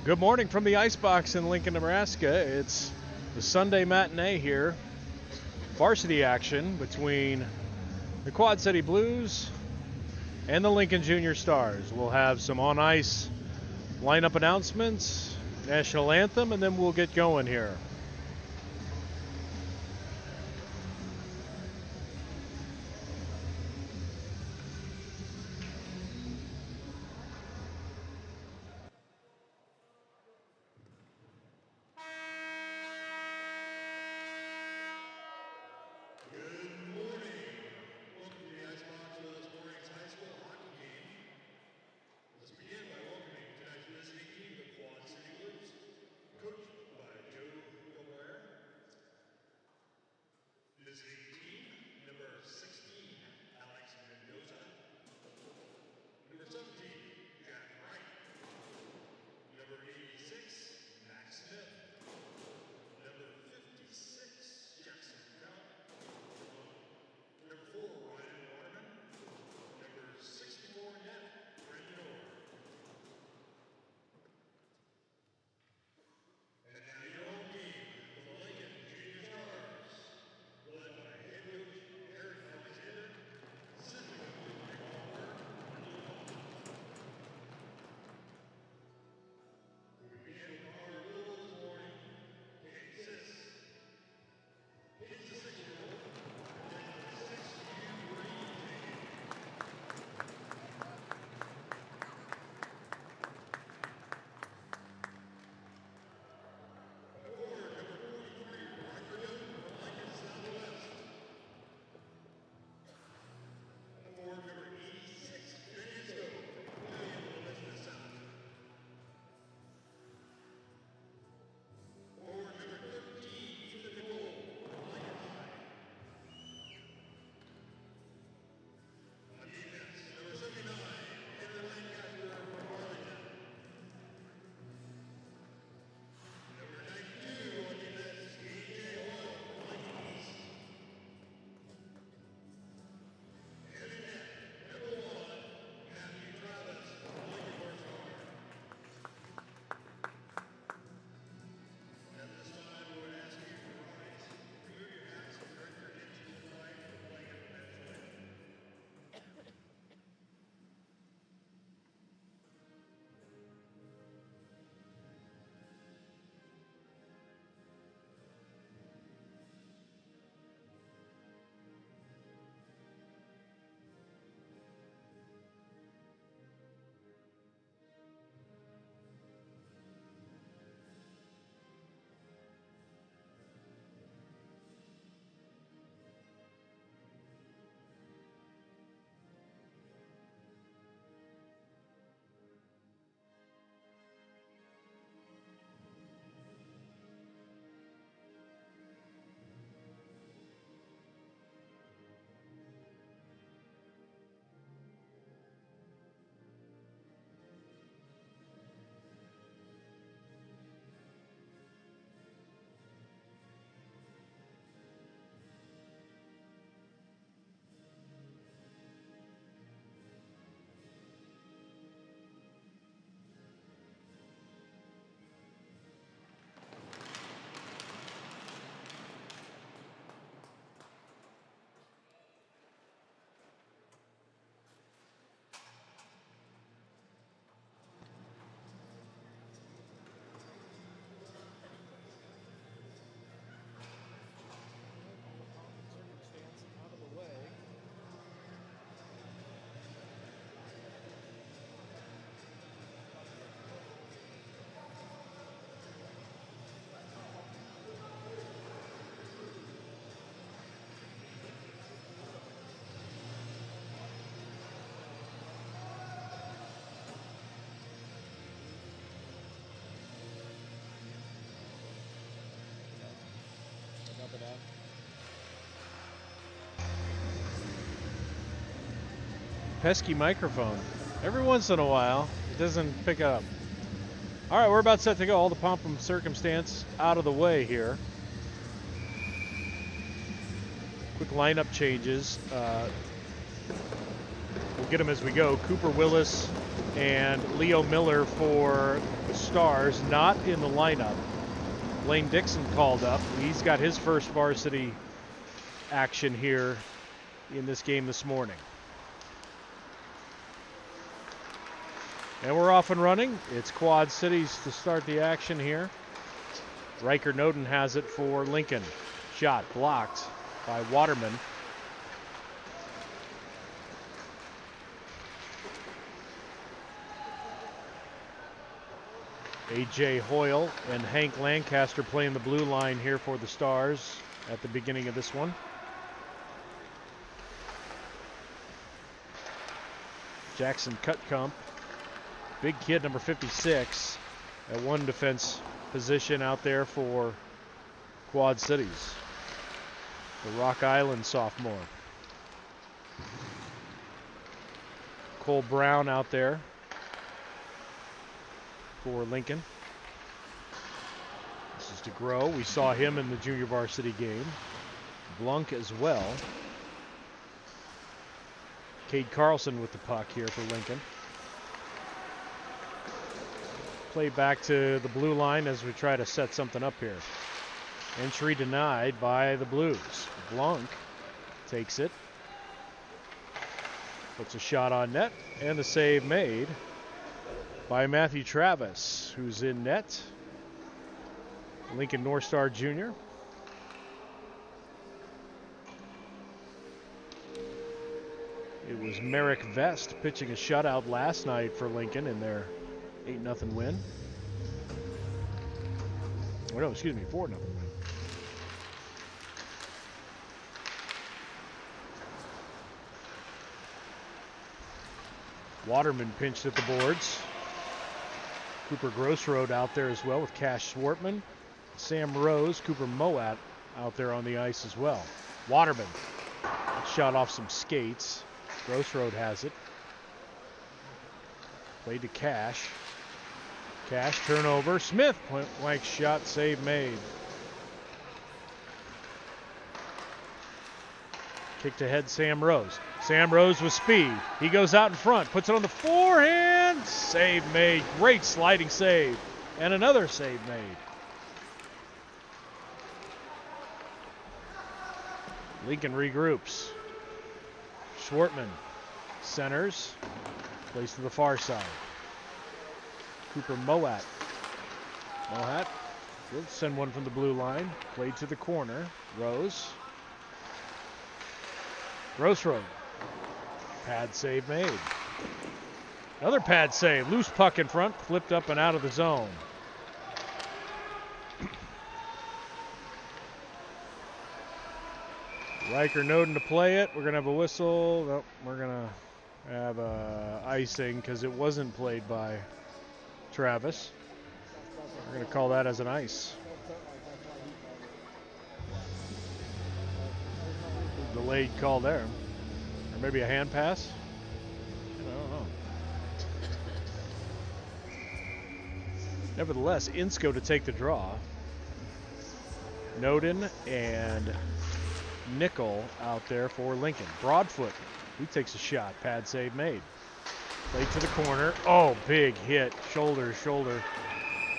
Good morning from the Icebox in Lincoln, Nebraska. It's the Sunday matinee here. Varsity action between the Quad City Blues and the Lincoln Junior Stars. We'll have some on-ice lineup announcements, national anthem, and then we'll get going here. Pesky microphone. Every once in a while, it doesn't pick up. All right, we're about set to go. All the pomp and circumstance out of the way here. Quick lineup changes. We'll get them as we go. Cooper Willis and Leo Miller for the Stars, not in the lineup. Blaine Dixon called up. He's got his first varsity action here in this game this morning. And we're off and running. It's Quad Cities to start the action here. Riker Noden has it for Lincoln. Shot blocked by Waterman. A.J. Hoyle and Hank Lancaster playing the blue line here for the Stars at the beginning of this one. Jackson Cutcomp, big kid, number 56, at one defense position out there for Quad Cities. The Rock Island sophomore. Cole Brown out there for Lincoln. This is DeGrow. We saw him in the junior varsity game. Blunk as well. Cade Carlson with the puck here for Lincoln. Play back to the blue line as we try to set something up here. Entry denied by the Blues. Blunk takes it. Puts a shot on net, and the save made by Matthew Travis, who's in net. Lincoln North Star Jr. It was Merrick Vest pitching a shutout last night for Lincoln in their 8-0 win. Oh, no, excuse me, 4-0 win. Waterman pinched at the boards. Cooper Grossroad out there as well with Cash Swartman. Sam Rose, Cooper Moat out there on the ice as well. Waterman shot off some skates. Grossroad has it. Played to Cash. Cash turnover. Smith point blank shot, save made. Kicked ahead Sam Rose. Sam Rose with speed. He goes out in front, puts it on the forehand. Save made. Great sliding save. And another save made. Lincoln regroups. Schwartman centers. Plays to the far side. Cooper Moat. Mohat will send one from the blue line. Played to the corner. Rose. Grossroad. Pad save made. Another pad save. Loose puck in front. Flipped up and out of the zone. Riker Noden to play it. We're going to have a whistle. Nope, we're going to have icing because it wasn't played by Travis. We're going to call that as an ice. Delayed call there. Or maybe a hand pass? I don't know. Nevertheless, Insko to take the draw. Noden and Nickel out there for Lincoln. Broadfoot, he takes a shot. Pad save made. Played to the corner. Oh, big hit. Shoulder.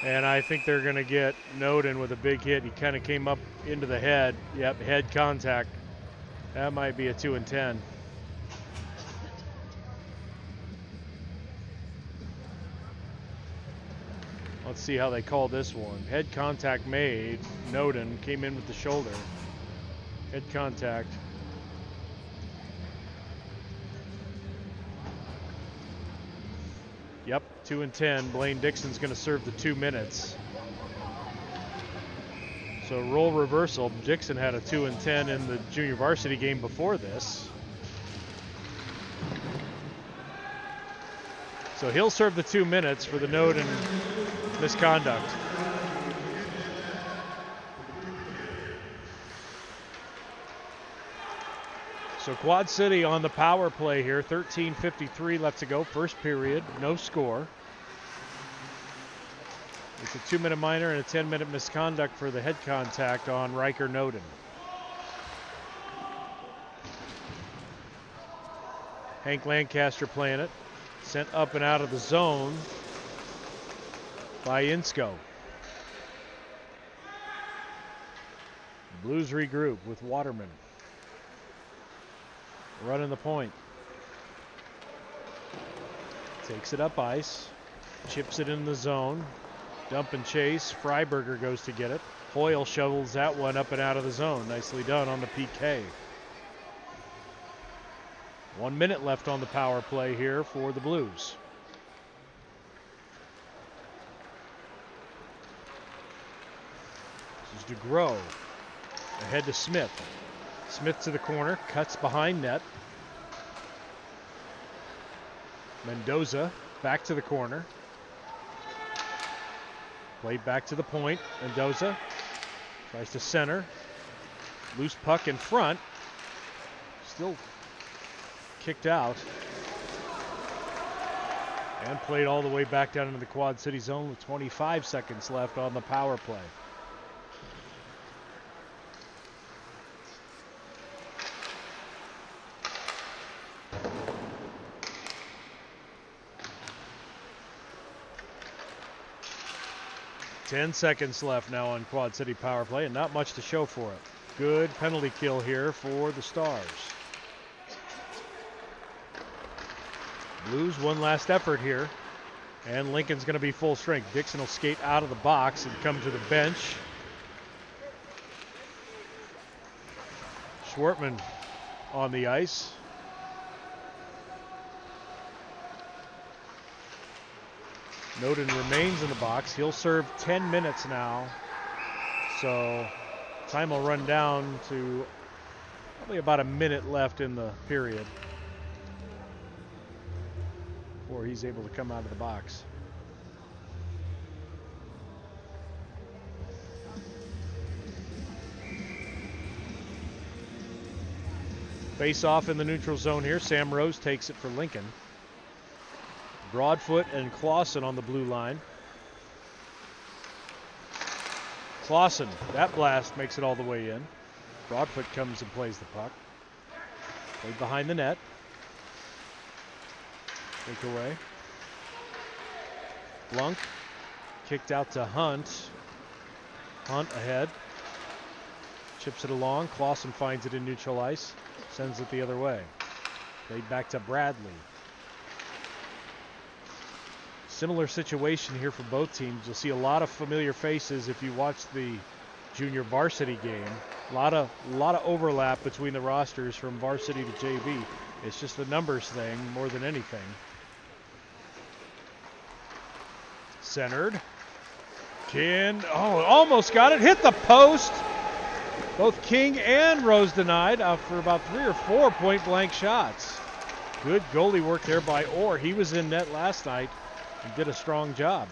And I think they're going to get Noden with a big hit. He kind of came up into the head. Yep, head contact. That might be a 2 and 10. Let's see how they call this one. Head contact made. Noden came in with the shoulder. Head contact. Yep, 2 and 10. Blaine Dixon's going to serve the 2 minutes. So role reversal. Dixon had a 2 and 10 in the junior varsity game before this. So he'll serve the 2 minutes for the Noden misconduct. So Quad City on the power play here. 13:53 left to go. First period, no score. It's a 2-minute minor and a 10-minute misconduct for the head contact on Riker Noden. Hank Lancaster playing it. Sent up and out of the zone by Insko. Blues regroup with Waterman. Running the point. Takes it up ice. Chips it in the zone. Dump and chase. Freiberger goes to get it. Hoyle shovels that one up and out of the zone. Nicely done on the PK. 1 minute left on the power play here for the Blues. This is DeGros. Ahead to Smith. Smith to the corner. Cuts behind net. Mendoza back to the corner. Played back to the point. Mendoza tries to center. Loose puck in front. Still kicked out. And played all the way back down into the Quad City zone with 25 seconds left on the power play. Ten seconds left now on Quad City power play, and not much to show for it. Good penalty kill here for the Stars. Blues one last effort here, and Lincoln's going to be full strength. Dixon will skate out of the box and come to the bench. Schwartman on the ice. Noden remains in the box. He'll serve 10 minutes now. So time will run down to probably about a minute left in the period before he's able to come out of the box. Face off in the neutral zone here. Sam Rose takes it for Lincoln. Broadfoot and Clausen on the blue line. Clausen, that blast makes it all the way in. Broadfoot comes and plays the puck. Played behind the net. Take away. Blunk. Kicked out to Hunt. Hunt ahead. Chips it along. Clausen finds it in neutral ice. Sends it the other way. Played back to Bradley. Similar situation here for both teams. You'll see a lot of familiar faces if you watch the junior varsity game. A lot of overlap between the rosters from varsity to JV. It's just a numbers thing more than anything. Centered. Almost got it. Hit the post. Both King and Rose denied after about 3 or 4 point-blank shots. Good goalie work there by Orr. He was in net last night and did a strong job.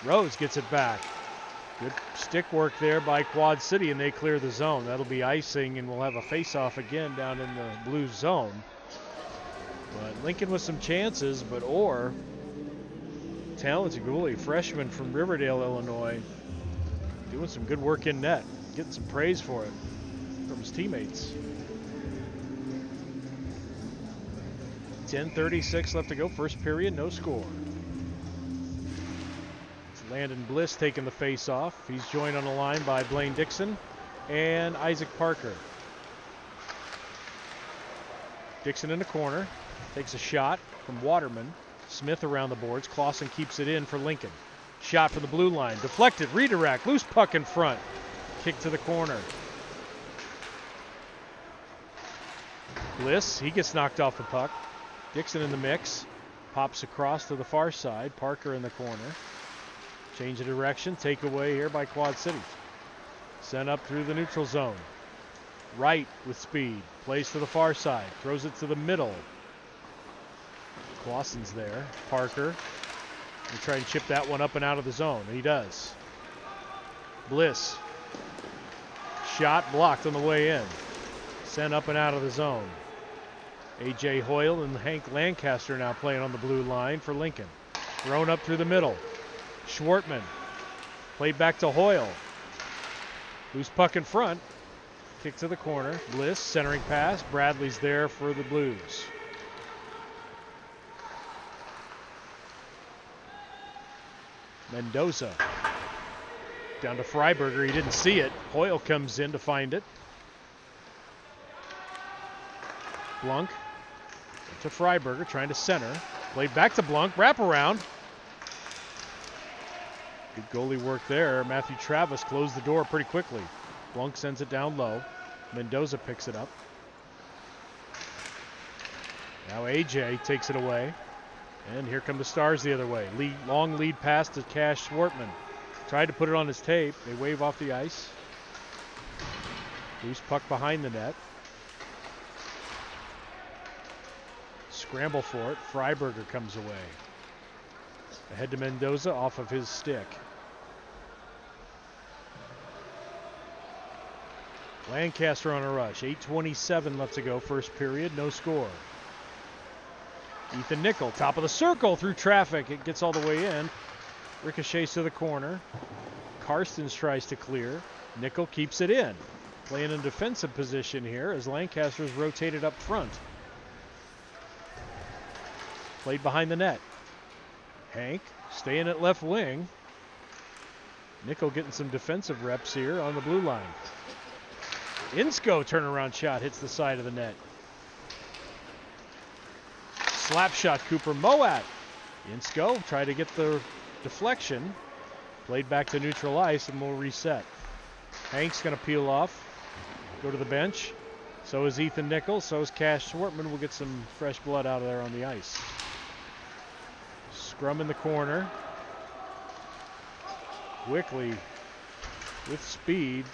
Rose gets it back. Good stick work there by Quad City, and they clear the zone. That'll be icing, and we'll have a face-off again down in the Blues zone. But Lincoln with some chances, but Orr, talented goalie, freshman from Riverdale, Illinois, doing some good work in net, getting some praise for it from his teammates. 10:36 left to go, first period, no score. It's Landon Bliss taking the face off. He's joined on the line by Blaine Dixon and Isaac Parker. Dixon in the corner, takes a shot from Waterman. Smith around the boards. Clausen keeps it in for Lincoln. Shot from the blue line. Deflected. Redirect. Loose puck in front. Kick to the corner. Bliss. He gets knocked off the puck. Dixon in the mix. Pops across to the far side. Parker in the corner. Change of direction. Takeaway here by Quad City. Sent up through the neutral zone. Right with speed. Plays to the far side. Throws it to the middle. Clausen's there. Parker. He'll try and chip that one up and out of the zone. And he does. Bliss. Shot blocked on the way in. Sent up and out of the zone. A.J. Hoyle and Hank Lancaster now playing on the blue line for Lincoln. Thrown up through the middle. Schwartman. Played back to Hoyle. Loose puck in front. Kick to the corner. Bliss centering pass. Bradley's there for the Blues. Mendoza. Down to Freiberger. He didn't see it. Hoyle comes in to find it. Blunk to Freiberger, trying to center. Played back to Blunk. Wraparound. Good goalie work there. Matthew Travis closed the door pretty quickly. Blunk sends it down low. Mendoza picks it up. Now AJ takes it away. And here come the Stars the other way. Long lead pass to Cash Swartman. Tried to put it on his tape. They wave off the ice. Loose puck behind the net. Scramble for it. Freiberger comes away. Ahead to Mendoza off of his stick. Lancaster on a rush. 8:27 left to go, first period, no score. Ethan Nickel, top of the circle through traffic. It gets all the way in. Ricochets to the corner. Karstens tries to clear. Nickel keeps it in. Playing in defensive position here as Lancaster's rotated up front. Played behind the net. Hank staying at left wing. Nickel getting some defensive reps here on the blue line. Insko turnaround shot hits the side of the net. Slap shot, Cooper Moat. Insko tried to get the deflection. Played back to neutral ice and we'll reset. Hank's going to peel off. Go to the bench. So is Ethan Nickel. So is Cash Swartman. We'll get some fresh blood out of there on the ice. Scrum in the corner. Quickly, with speed,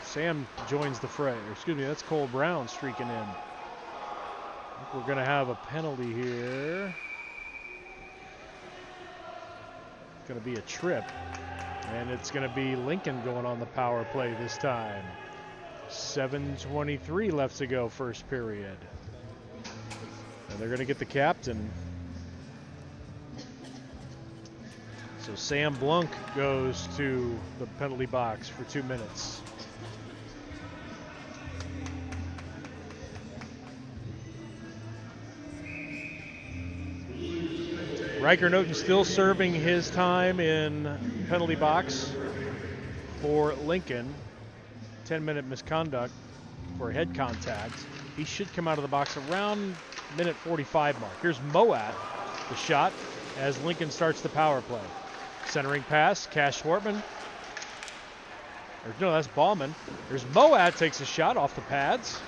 Sam joins the fray. Excuse me, that's Cole Brown streaking in. I think we're going to have a penalty here. It's going to be a trip. And it's going to be Lincoln going on the power play this time. 7:23 left to go, first period. And they're going to get the captain. So Sam Blunk goes to the penalty box for 2 minutes. Riker Noten still serving his time in penalty box for Lincoln. 10-minute misconduct for head contact. He should come out of the box around minute 45 mark. Here's Moat, the shot, as Lincoln starts the power play. Centering pass, Cash Swartman. Or no, that's Ballman. There's Moat, takes a shot off the pads.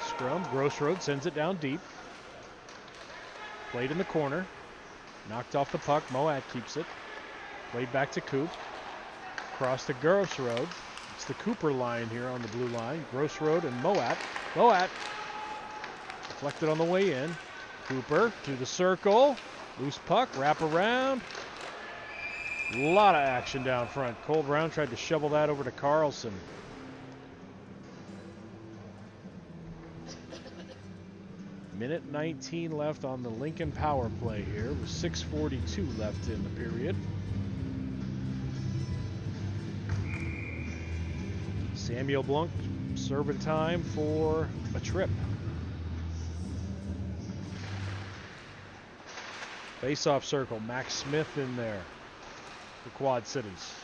Scrum, Grossroad sends it down deep. Played in the corner. Knocked off the puck, Moat keeps it. Played back to Coop. Across to Grossroad. It's the Cooper line here on the blue line. Grossroad and Moat. Moat deflected on the way in. Cooper to the circle. Loose puck, wrap around. A lot of action down front. Cole Brown tried to shovel that over to Carlson. Minute 19 left on the Lincoln power play here with 6:42 left in the period. Samuel Blunk serving time for a trip. Face-off circle, Max Smith in there for Quad Cities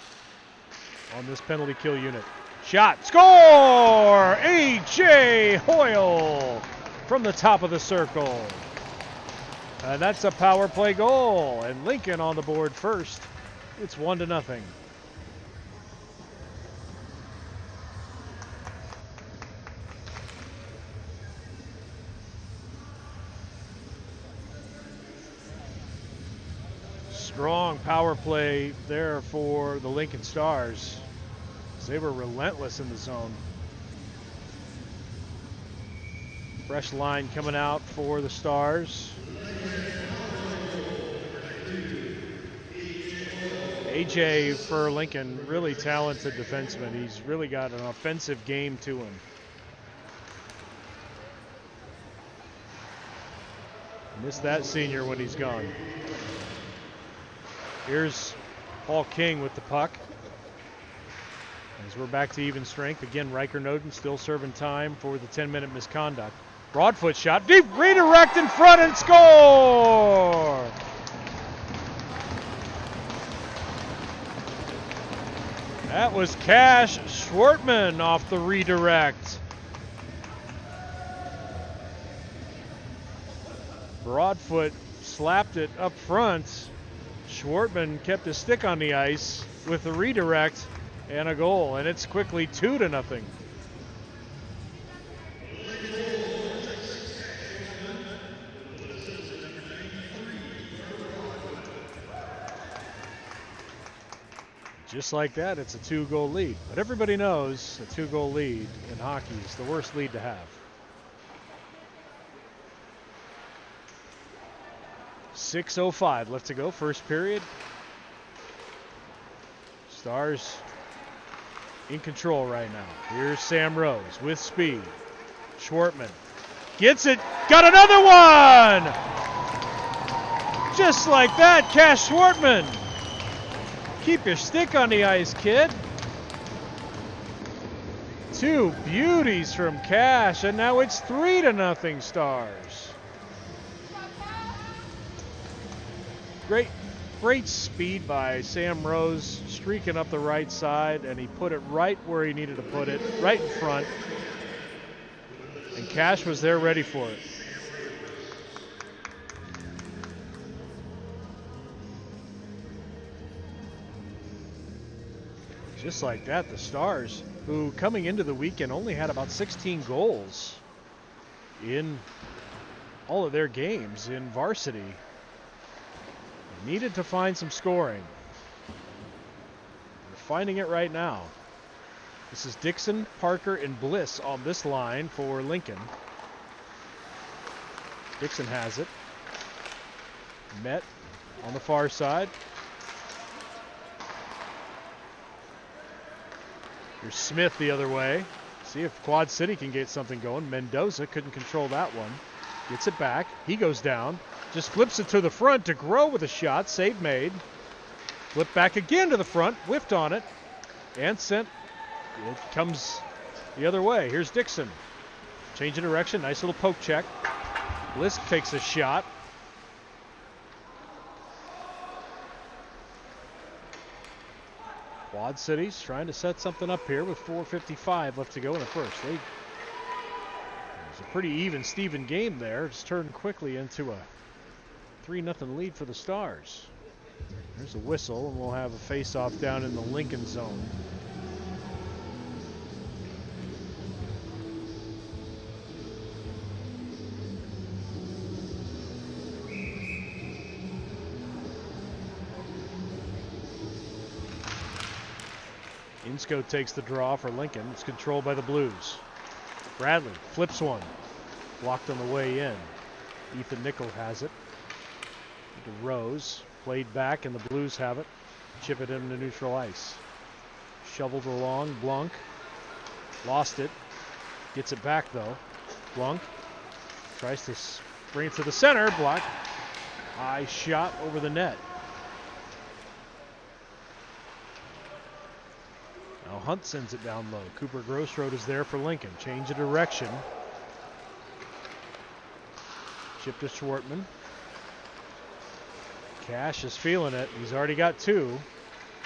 on this penalty kill unit. Shot, score! A.J. Hoyle from the top of the circle. And that's a power play goal. And Lincoln on the board first. It's 1-0. Strong power play there for the Lincoln Stars. They were relentless in the zone. Fresh line coming out for the Stars. AJ for Lincoln, really talented defenseman. He's really got an offensive game to him. Miss that senior when he's gone. Here's Paul King with the puck. As we're back to even strength. Again, Riker Noden still serving time for the 10-minute misconduct. Broadfoot shot, deep redirect in front and score! That was Cash Schwartman off the redirect. Broadfoot slapped it up front. Schwartman kept his stick on the ice with the redirect and a goal, and it's quickly 2-0. Just like that, it's a 2-goal lead. But everybody knows a 2-goal lead in hockey is the worst lead to have. 6:05 left to go, first period. Stars in control right now. Here's Sam Rose with speed. Schwartman gets it, got another one! Just like that, Cash Schwartman. Keep your stick on the ice, kid. 2 beauties from Cash, and now it's 3-0 Stars. Great speed by Sam Rose, streaking up the right side, and he put it right where he needed to put it, right in front. And Cash was there ready for it. Just like that, the Stars, who coming into the weekend only had about 16 goals in all of their games in varsity, needed to find some scoring. They're finding it right now. This is Dixon, Parker, and Bliss on this line for Lincoln. Dixon has it. Met on the far side. Here's Smith the other way. See if Quad City can get something going. Mendoza couldn't control that one. Gets it back. He goes down. Just flips it to the front to Grow with a shot. Save made. Flip back again to the front. Whiffed on it. And sent. It comes the other way. Here's Dixon. Change of direction. Nice little poke check. Bliss takes a shot. Quad City's trying to set something up here with 4:55 left to go in the first. It was a pretty even Steven game there. Just turned quickly into a 3-0 lead for the Stars. There's a whistle, and we'll have a face-off down in the Lincoln zone. Insko takes the draw for Lincoln. It's controlled by the Blues. Bradley flips one. Blocked on the way in. Ethan Nickel has it. To Rose. Played back, and the Blues have it. Chip it into neutral ice. Shoveled along. Blunk. Lost it. Gets it back, though. Blunk. Tries to bring it to the center. Block. High shot over the net. Now Hunt sends it down low. Cooper Grossroad is there for Lincoln. Change of direction. Chip to Schwartman. Cash is feeling it. He's already got 2.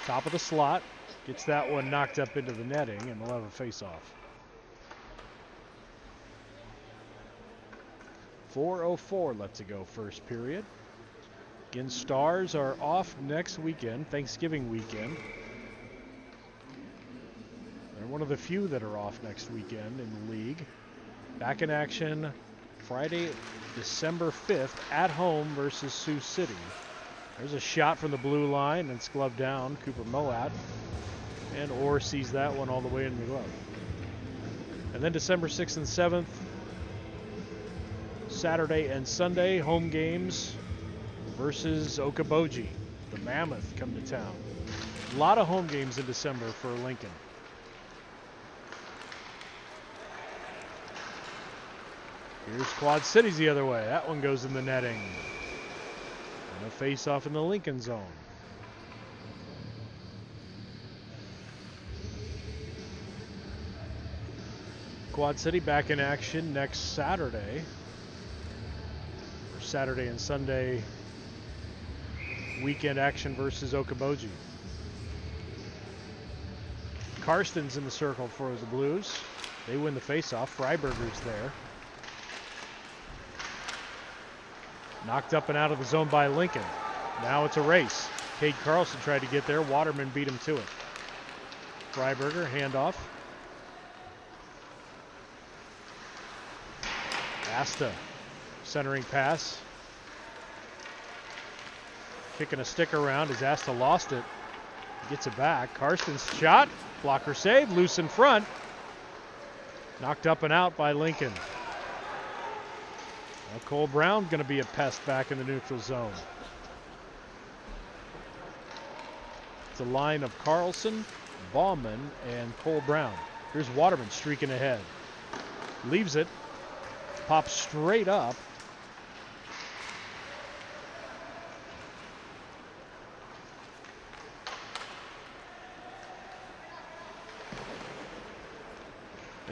Top of the slot. Gets that one knocked up into the netting, and we'll have a face-off. 4:04 left to go first period. Again, Stars are off next weekend, Thanksgiving weekend. They're one of the few that are off next weekend in the league. Back in action Friday, December 5th at home versus Sioux City. There's a shot from the blue line, and it's gloved down. Cooper Moat. And Orr sees that one all the way in the glove. And then December 6th and 7th, Saturday and Sunday, home games versus Okoboji. The Mammoth come to town. A lot of home games in December for Lincoln. Here's Quad Cities the other way. That one goes in the netting. And a face-off in the Lincoln zone. Quad City back in action next Saturday. Saturday and Sunday weekend action versus Okoboji. Karsten's in the circle for the Blues. They win the faceoff. Freiberger's there. Knocked up and out of the zone by Lincoln. Now it's a race. Cade Carlson tried to get there. Waterman beat him to it. Freiberger, handoff. Asta, centering pass. Kicking a stick around as Asta lost it. Gets it back. Karsten's shot. Blocker save. Loose in front. Knocked up and out by Lincoln. Now Cole Brown going to be a pest back in the neutral zone. It's a line of Carlson, Bauman, and Cole Brown. Here's Waterman streaking ahead. Leaves it. Pops straight up.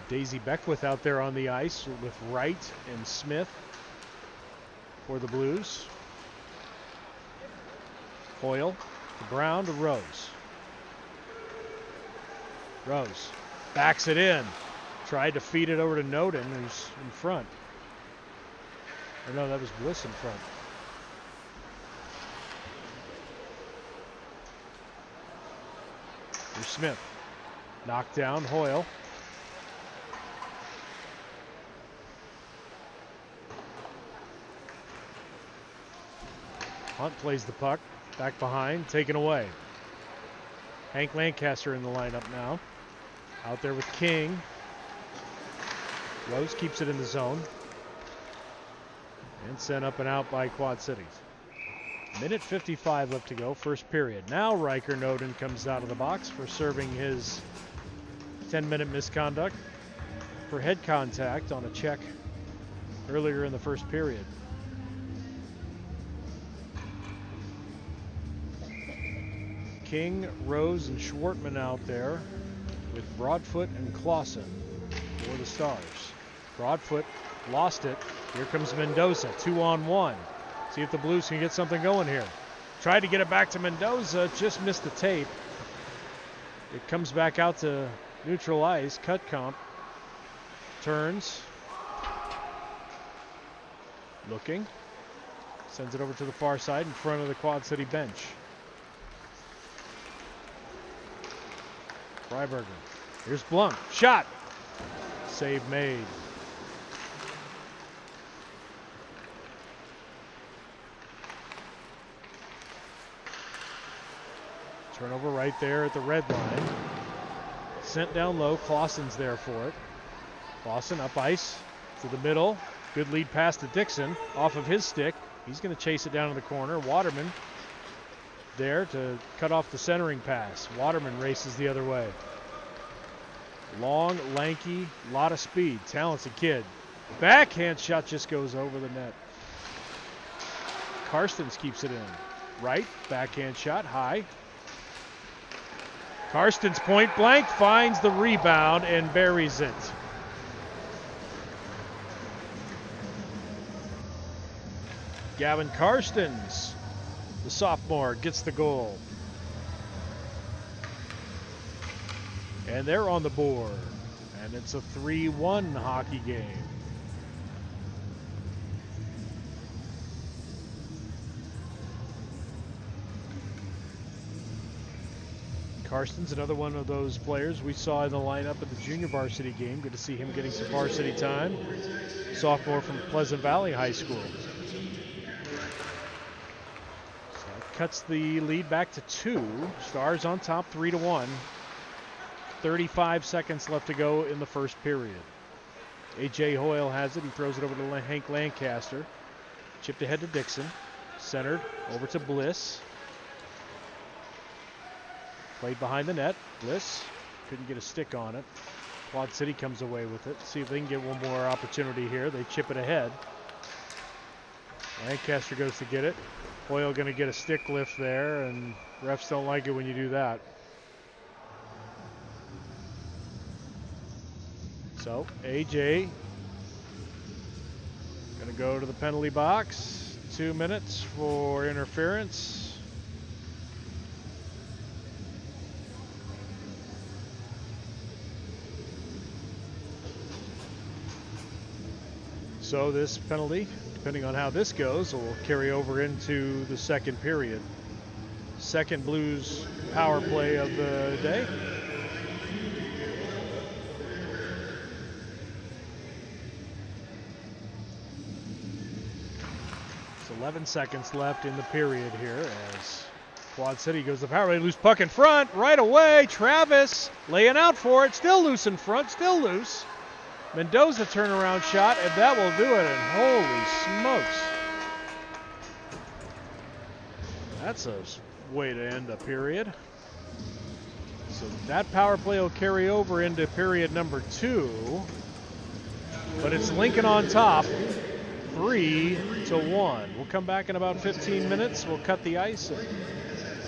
Daisy Beckwith out there on the ice with Wright and Smith for the Blues. Hoyle to Brown to Rose. Rose backs it in. Tried to feed it over to Noden, who's in front. Or no, that was Bliss in front. Here's Smith. Knocked down Hoyle. Hunt plays the puck. Back behind. Taken away. Hank Lancaster in the lineup now. Out there with King. Rose keeps it in the zone. And sent up and out by Quad Cities. Minute 55 left to go. First period. Now Riker Noden comes out of the box for serving his 10-minute misconduct for head contact on a check earlier in the first period. King, Rose, and Schwartman out there with Broadfoot and Clausen for the Stars. Broadfoot lost it. Here comes Mendoza, 2-on-1. See if the Blues can get something going here. Tried to get it back to Mendoza, just missed the tape. It comes back out to neutral ice. Cutcomp turns. Looking. Sends it over to the far side in front of the Quad City bench. Freiberger. Here's Blunk. Shot. Save made. Turnover right there at the red line. Sent down low. Clausen's there for it. Clausen up ice to the middle. Good lead pass to Dixon. Off of his stick. He's going to chase it down to the corner. Waterman there to cut off the centering pass. Waterman races the other way. Long, lanky, lot of speed. Talented kid. Backhand shot just goes over the net. Karstens keeps it in. Right, backhand shot, high. Karstens point blank, finds the rebound and buries it. Gavin Karstens, the sophomore, gets the goal. And they're on the board. And it's a 3-1 hockey game. Karsten's another one of those players we saw in the lineup at the junior varsity game. Good to see him getting some varsity time. Sophomore from Pleasant Valley High School. So that cuts the lead back to 2. Stars on top 3-1. 35 seconds left to go in the first period. A.J. Hoyle has it. He throws it over to Hank Lancaster. Chipped ahead to Dixon. Centered over to Bliss. Played behind the net. Bliss couldn't get a stick on it. Quad City comes away with it. See if they can get one more opportunity here. They chip it ahead. Lancaster goes to get it. Hoyle going to get a stick lift there, and refs don't like it when you do that. So AJ going to go to the penalty box. 2 minutes for interference. So this penalty, depending on how this goes, will carry over into the second period. Second Blues power play of the day. It's 11 seconds left in the period here as Quad City goes to the power play. Loose puck in front, right away. Travis laying out for it, still loose in front, still loose. Mendoza turnaround shot, and that will do it, and holy smokes. That's a way to end a period. So that power play will carry over into period number 2. But it's Lincoln on top, 3-1. We'll come back in about 15 minutes. We'll cut the ice and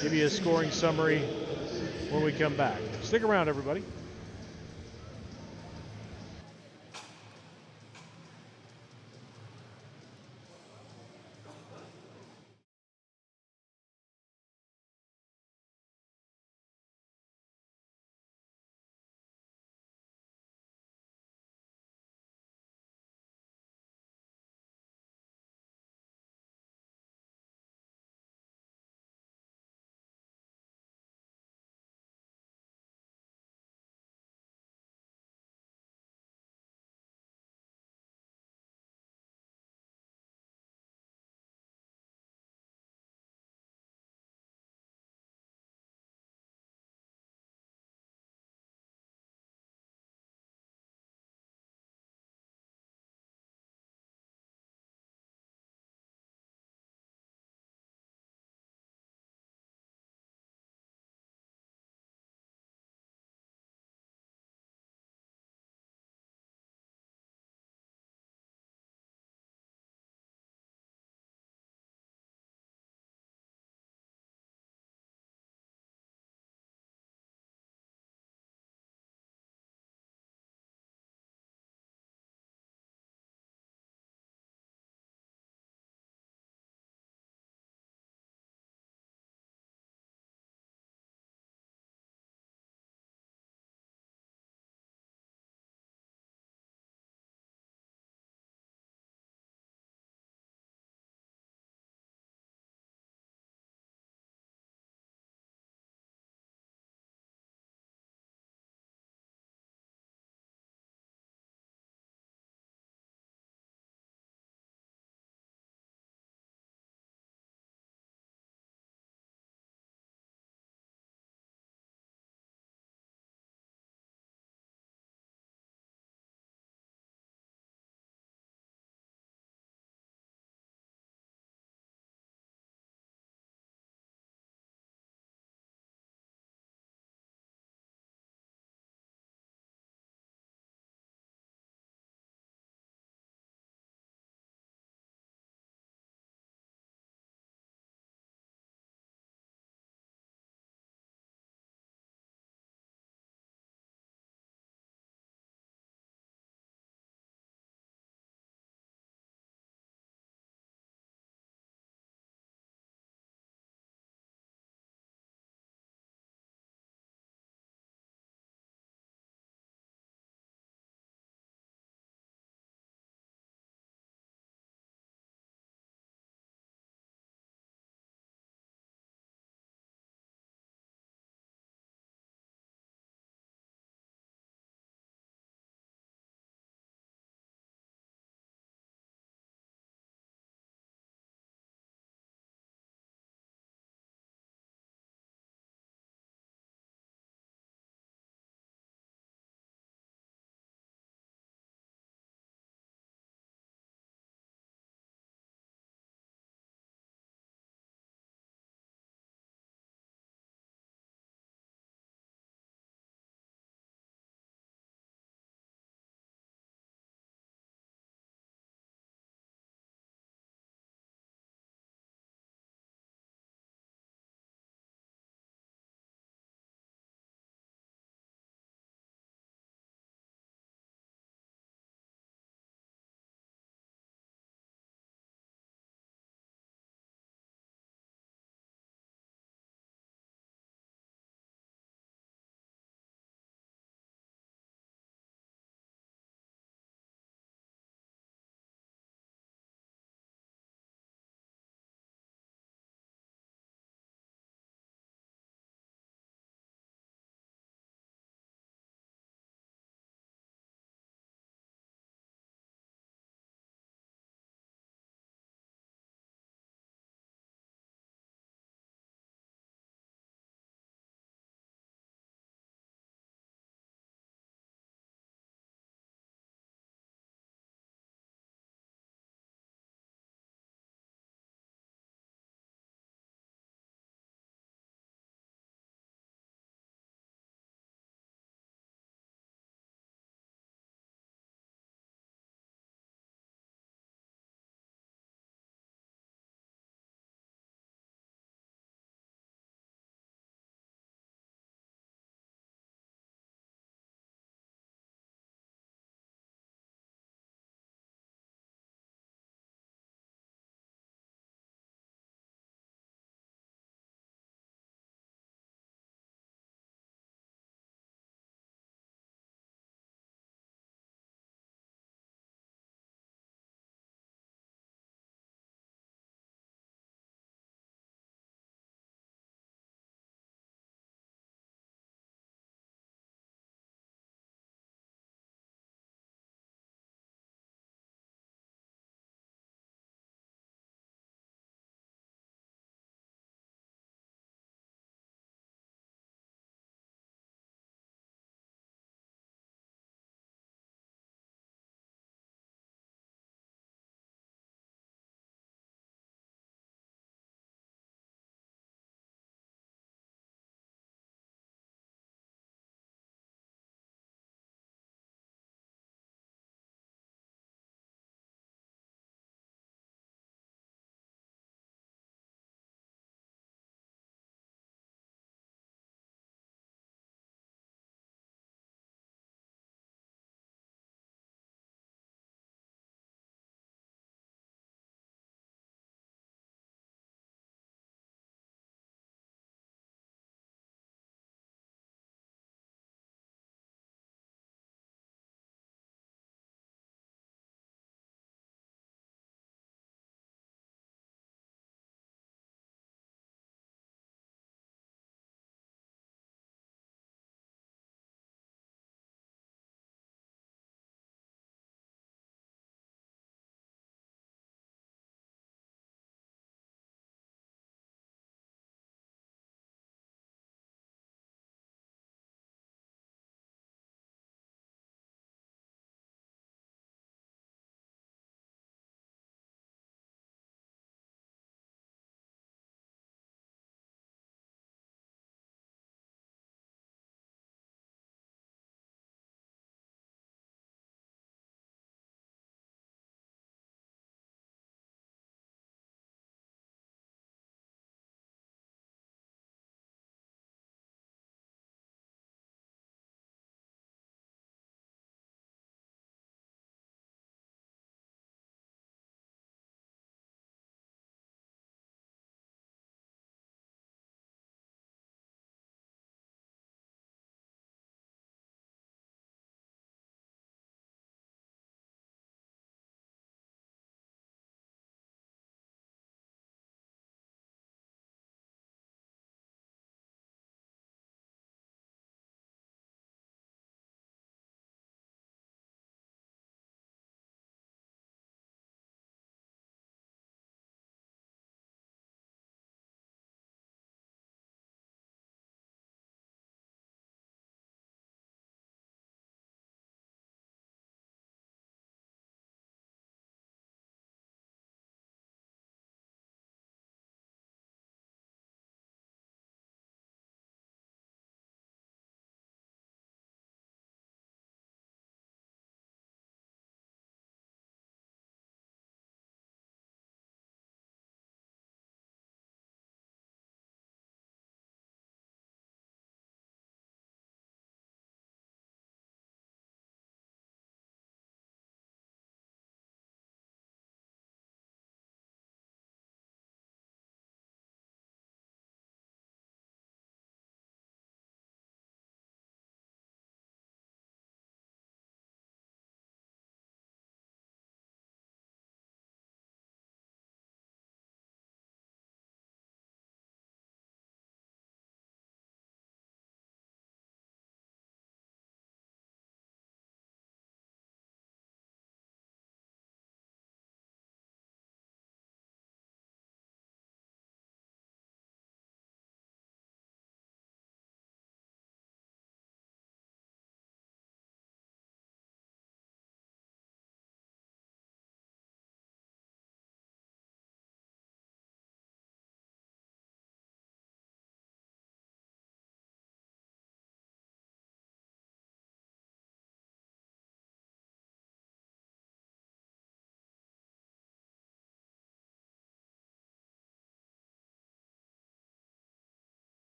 give you a scoring summary when we come back. Stick around, everybody.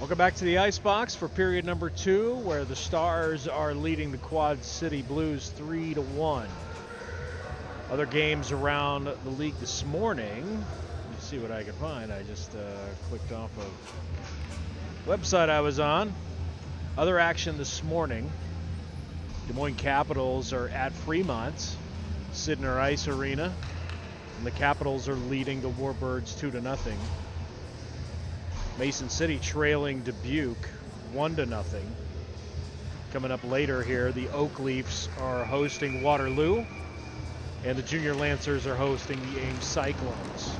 Welcome back to the Icebox for period number 2, where the Stars are leading the Quad City Blues 3-1. Other games around the league this morning. Let me see what I can find. I just clicked off of the website I was on. Other action this morning. Des Moines Capitals are at Fremont, Sidner Ice Arena, and the Capitals are leading the Warbirds 2-0. Mason City trailing Dubuque 1-0. Coming up later here, the Oak Leafs are hosting Waterloo, and the Junior Lancers are hosting the Ames Cyclones.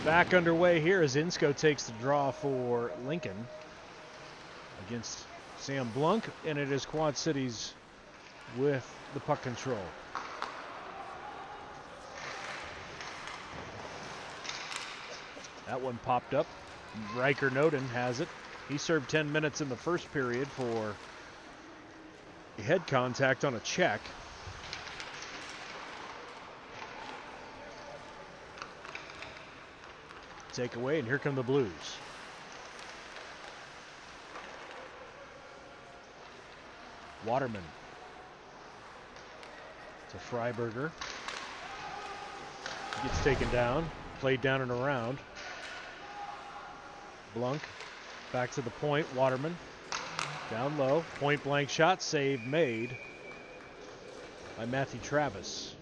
Back underway here as Insco takes the draw for Lincoln against Sam Blunk, and it is Quad Cities with the puck control. That one popped up. Riker Noden has it. He served 10 minutes in the first period for head contact on a check. Take away, and here come the Blues. Waterman to Freiberger. He gets taken down, played down and around. Blunk back to the point. Waterman down low. Point blank shot. Save made by Matthew Travis.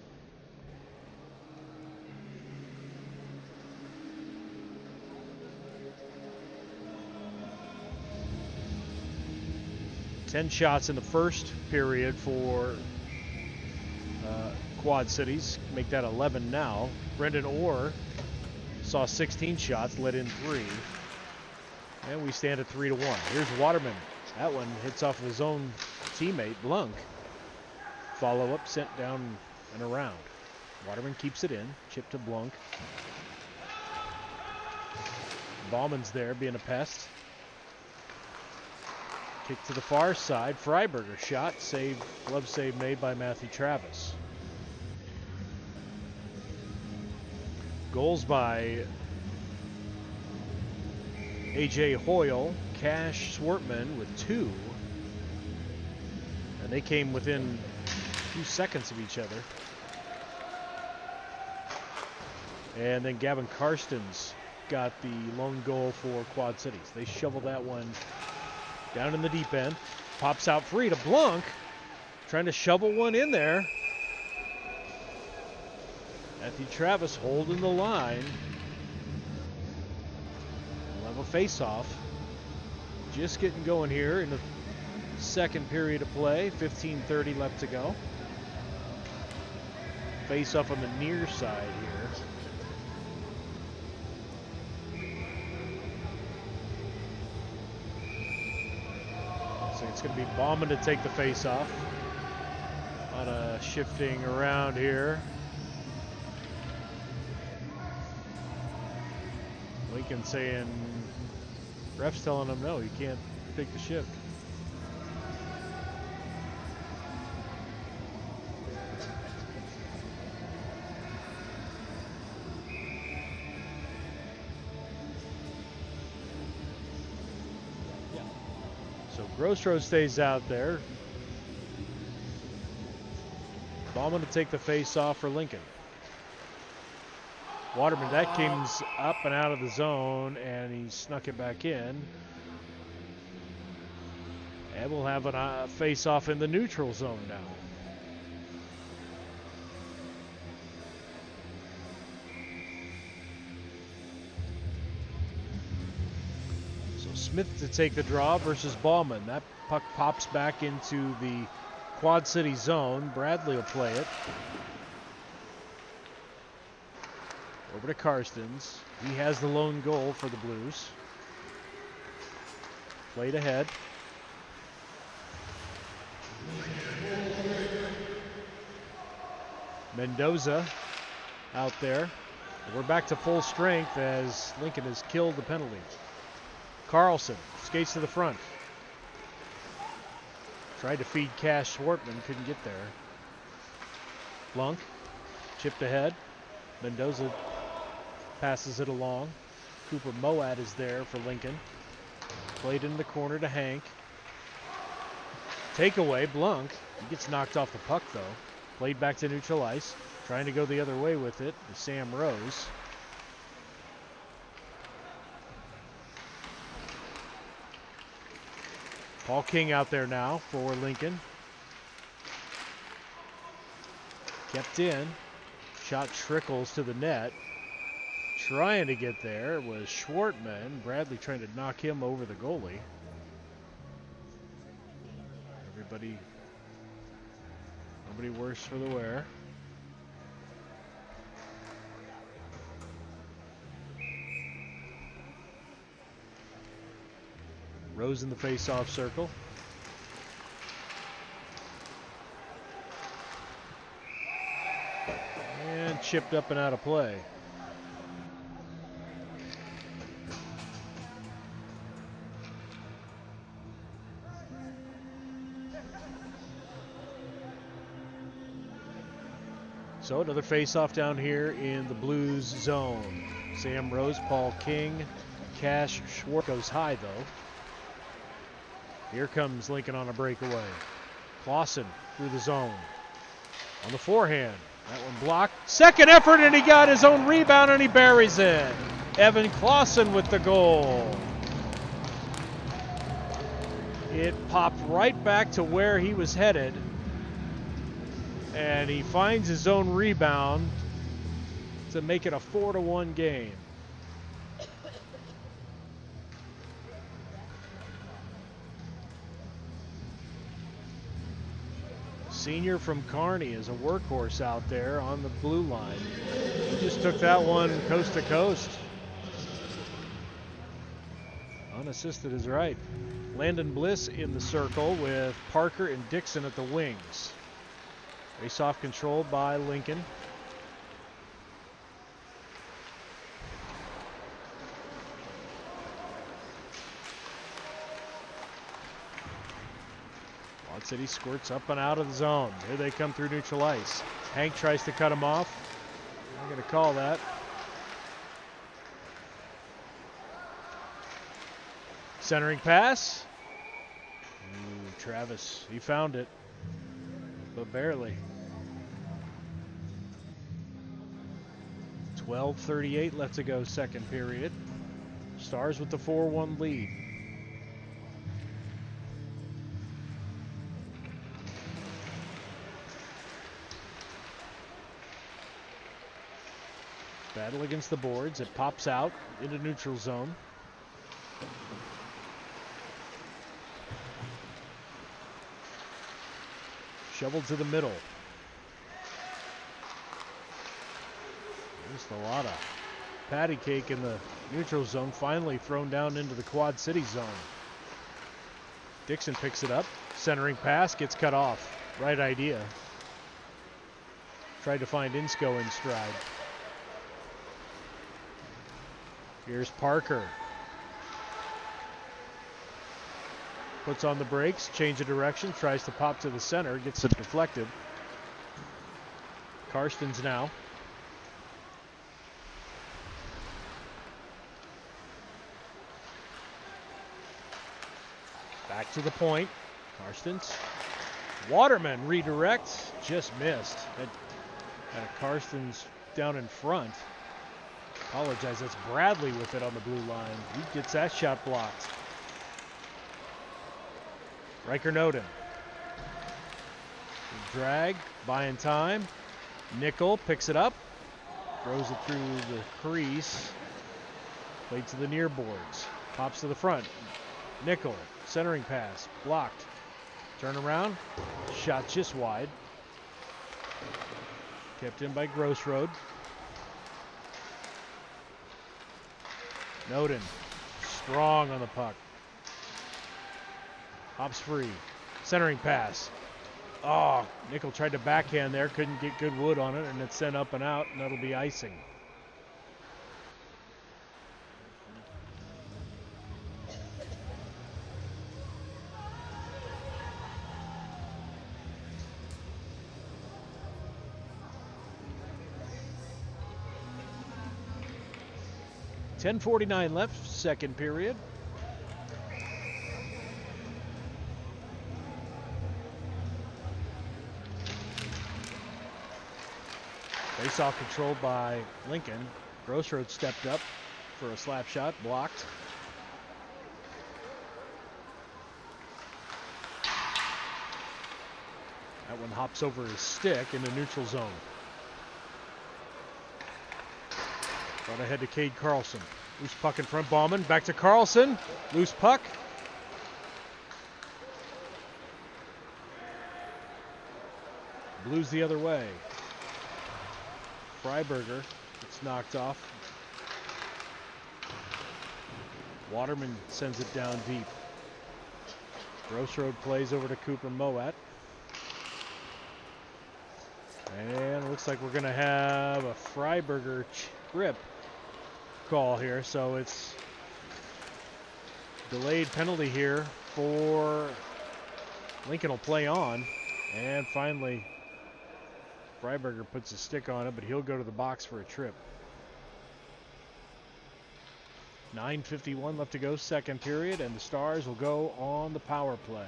Ten shots in the first period for Quad Cities. Make that 11 now. Brendan Orr saw 16 shots, let in 3. And we stand at 3-1. Here's Waterman. That one hits off of his own teammate, Blunk. Follow-up sent down and around. Waterman keeps it in. Chip to Blunk. Bauman's there being a pest. Kick to the far side. Freiberger shot. Save, glove save made by Matthew Travis. Goals by A.J. Hoyle, Cash Swartman with 2. And they came within a few seconds of each other. And then Gavin Karstens got the lone goal for Quad Cities. They shoveled that one down in the deep end. Pops out free to Blunk. Trying to shovel one in there. Matthew Travis holding the line. We'll have a face-off. Just getting going here in the second period of play. 15:30 left to go. Face-off on the near side here. So it's going to be Bauman to take the face-off. A lot of shifting around here. Lincoln saying, ref's telling him no, he can't take the shift. Yeah. So Grosro stays out there. Bauman to take the face off for Lincoln. Waterman, that comes up and out of the zone, and he snuck it back in. And we'll have a face-off in the neutral zone now. So Smith to take the draw versus Bauman. That puck pops back into the Quad City zone. Bradley will play it. Over to Karstens. He has the lone goal for the Blues. Played ahead. Mendoza out there. We're back to full strength as Lincoln has killed the penalty. Carlson skates to the front. Tried to feed Cash Swartman, couldn't get there. Blunk Chipped ahead. Mendoza passes it along. Cooper Moat is there for Lincoln. Played in the corner to Hank. Takeaway, Blunk. He gets knocked off the puck, though. Played back to neutral ice. Trying to go the other way with it is Sam Rose. Paul King out there now for Lincoln. Kept in. Shot trickles to the net. Trying to get there was Schwartman. Bradley trying to knock him over the goalie. Nobody worse for the wear. Rose in the face-off circle. And chipped up and out of play. So another face-off down here in the Blues zone. Sam Rose, Paul King, Cash Schwartz goes high though. Here comes Lincoln on a breakaway. Clausen through the zone. On the forehand. That one blocked. Second effort, and he got his own rebound, and he buries it. Evan Clausen with the goal. It popped right back to where he was headed. And he finds his own rebound to make it a 4-1 game. Senior from Kearney is a workhorse out there on the blue line. He just took that one coast to coast. Unassisted is right. Landon Bliss in the circle with Parker and Dixon at the wings. Face-off controlled by Lincoln. Quad City squirts up and out of the zone. Here they come through neutral ice. Hank tries to cut him off. I'm going to call that. Centering pass. Ooh, Travis, he found it, but barely. 12:38 left to go, second period. Stars with the 4-1 lead. Battle against the boards. It pops out into neutral zone. Shoveled to the middle. Just a lot of patty cake in the neutral zone. Finally thrown down into the Quad City zone. Dixon picks it up. Centering pass gets cut off. Right idea. Tried to find Insko in stride. Here's Parker. Puts on the brakes, change of direction, tries to pop to the center, gets it deflected. Karstens now. Back to the point. Karstens. Waterman redirect, just missed. Had Karstens down in front. Apologize, that's Bradley with it on the blue line. He gets that shot blocked. Riker Noden. Drag, buying time. Nickel picks it up. Throws it through the crease. Played to the near boards. Pops to the front. Nickel, centering pass, blocked. Turn around, shot just wide. Kept in by Grossroad. Noden, strong on the puck. Hops free. Centering pass. Oh, Nickel tried to backhand there. Couldn't get good wood on it, and it's sent up and out, and that'll be icing. 10:49 left, second period. Face-off controlled by Lincoln. Grossroad stepped up for a slap shot, blocked. That one hops over his stick in the neutral zone. Brought ahead to Cade Carlson. Loose puck in front, Bauman. Back to Carlson. Loose puck. Blues the other way. Freiberger gets knocked off. Waterman sends it down deep. Grossroad plays over to Cooper Moet. And it looks like we're going to have a Freiberger trip call here. So it's delayed penalty here for Lincoln will play on. And finally, Freiberger puts a stick on it, but he'll go to the box for a trip. 9:51 left to go, second period, and the Stars will go on the power play.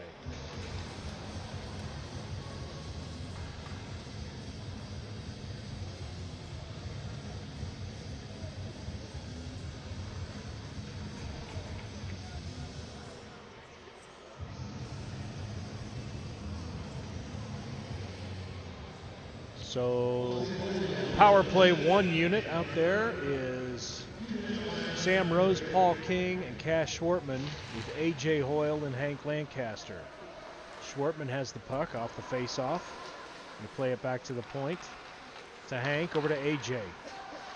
So power play 1 unit out there is Sam Rose, Paul King, and Cash Schwartman with A.J. Hoyle and Hank Lancaster. Schwartman has the puck off the face-off. Going to play it back to the point. To Hank, over to A.J.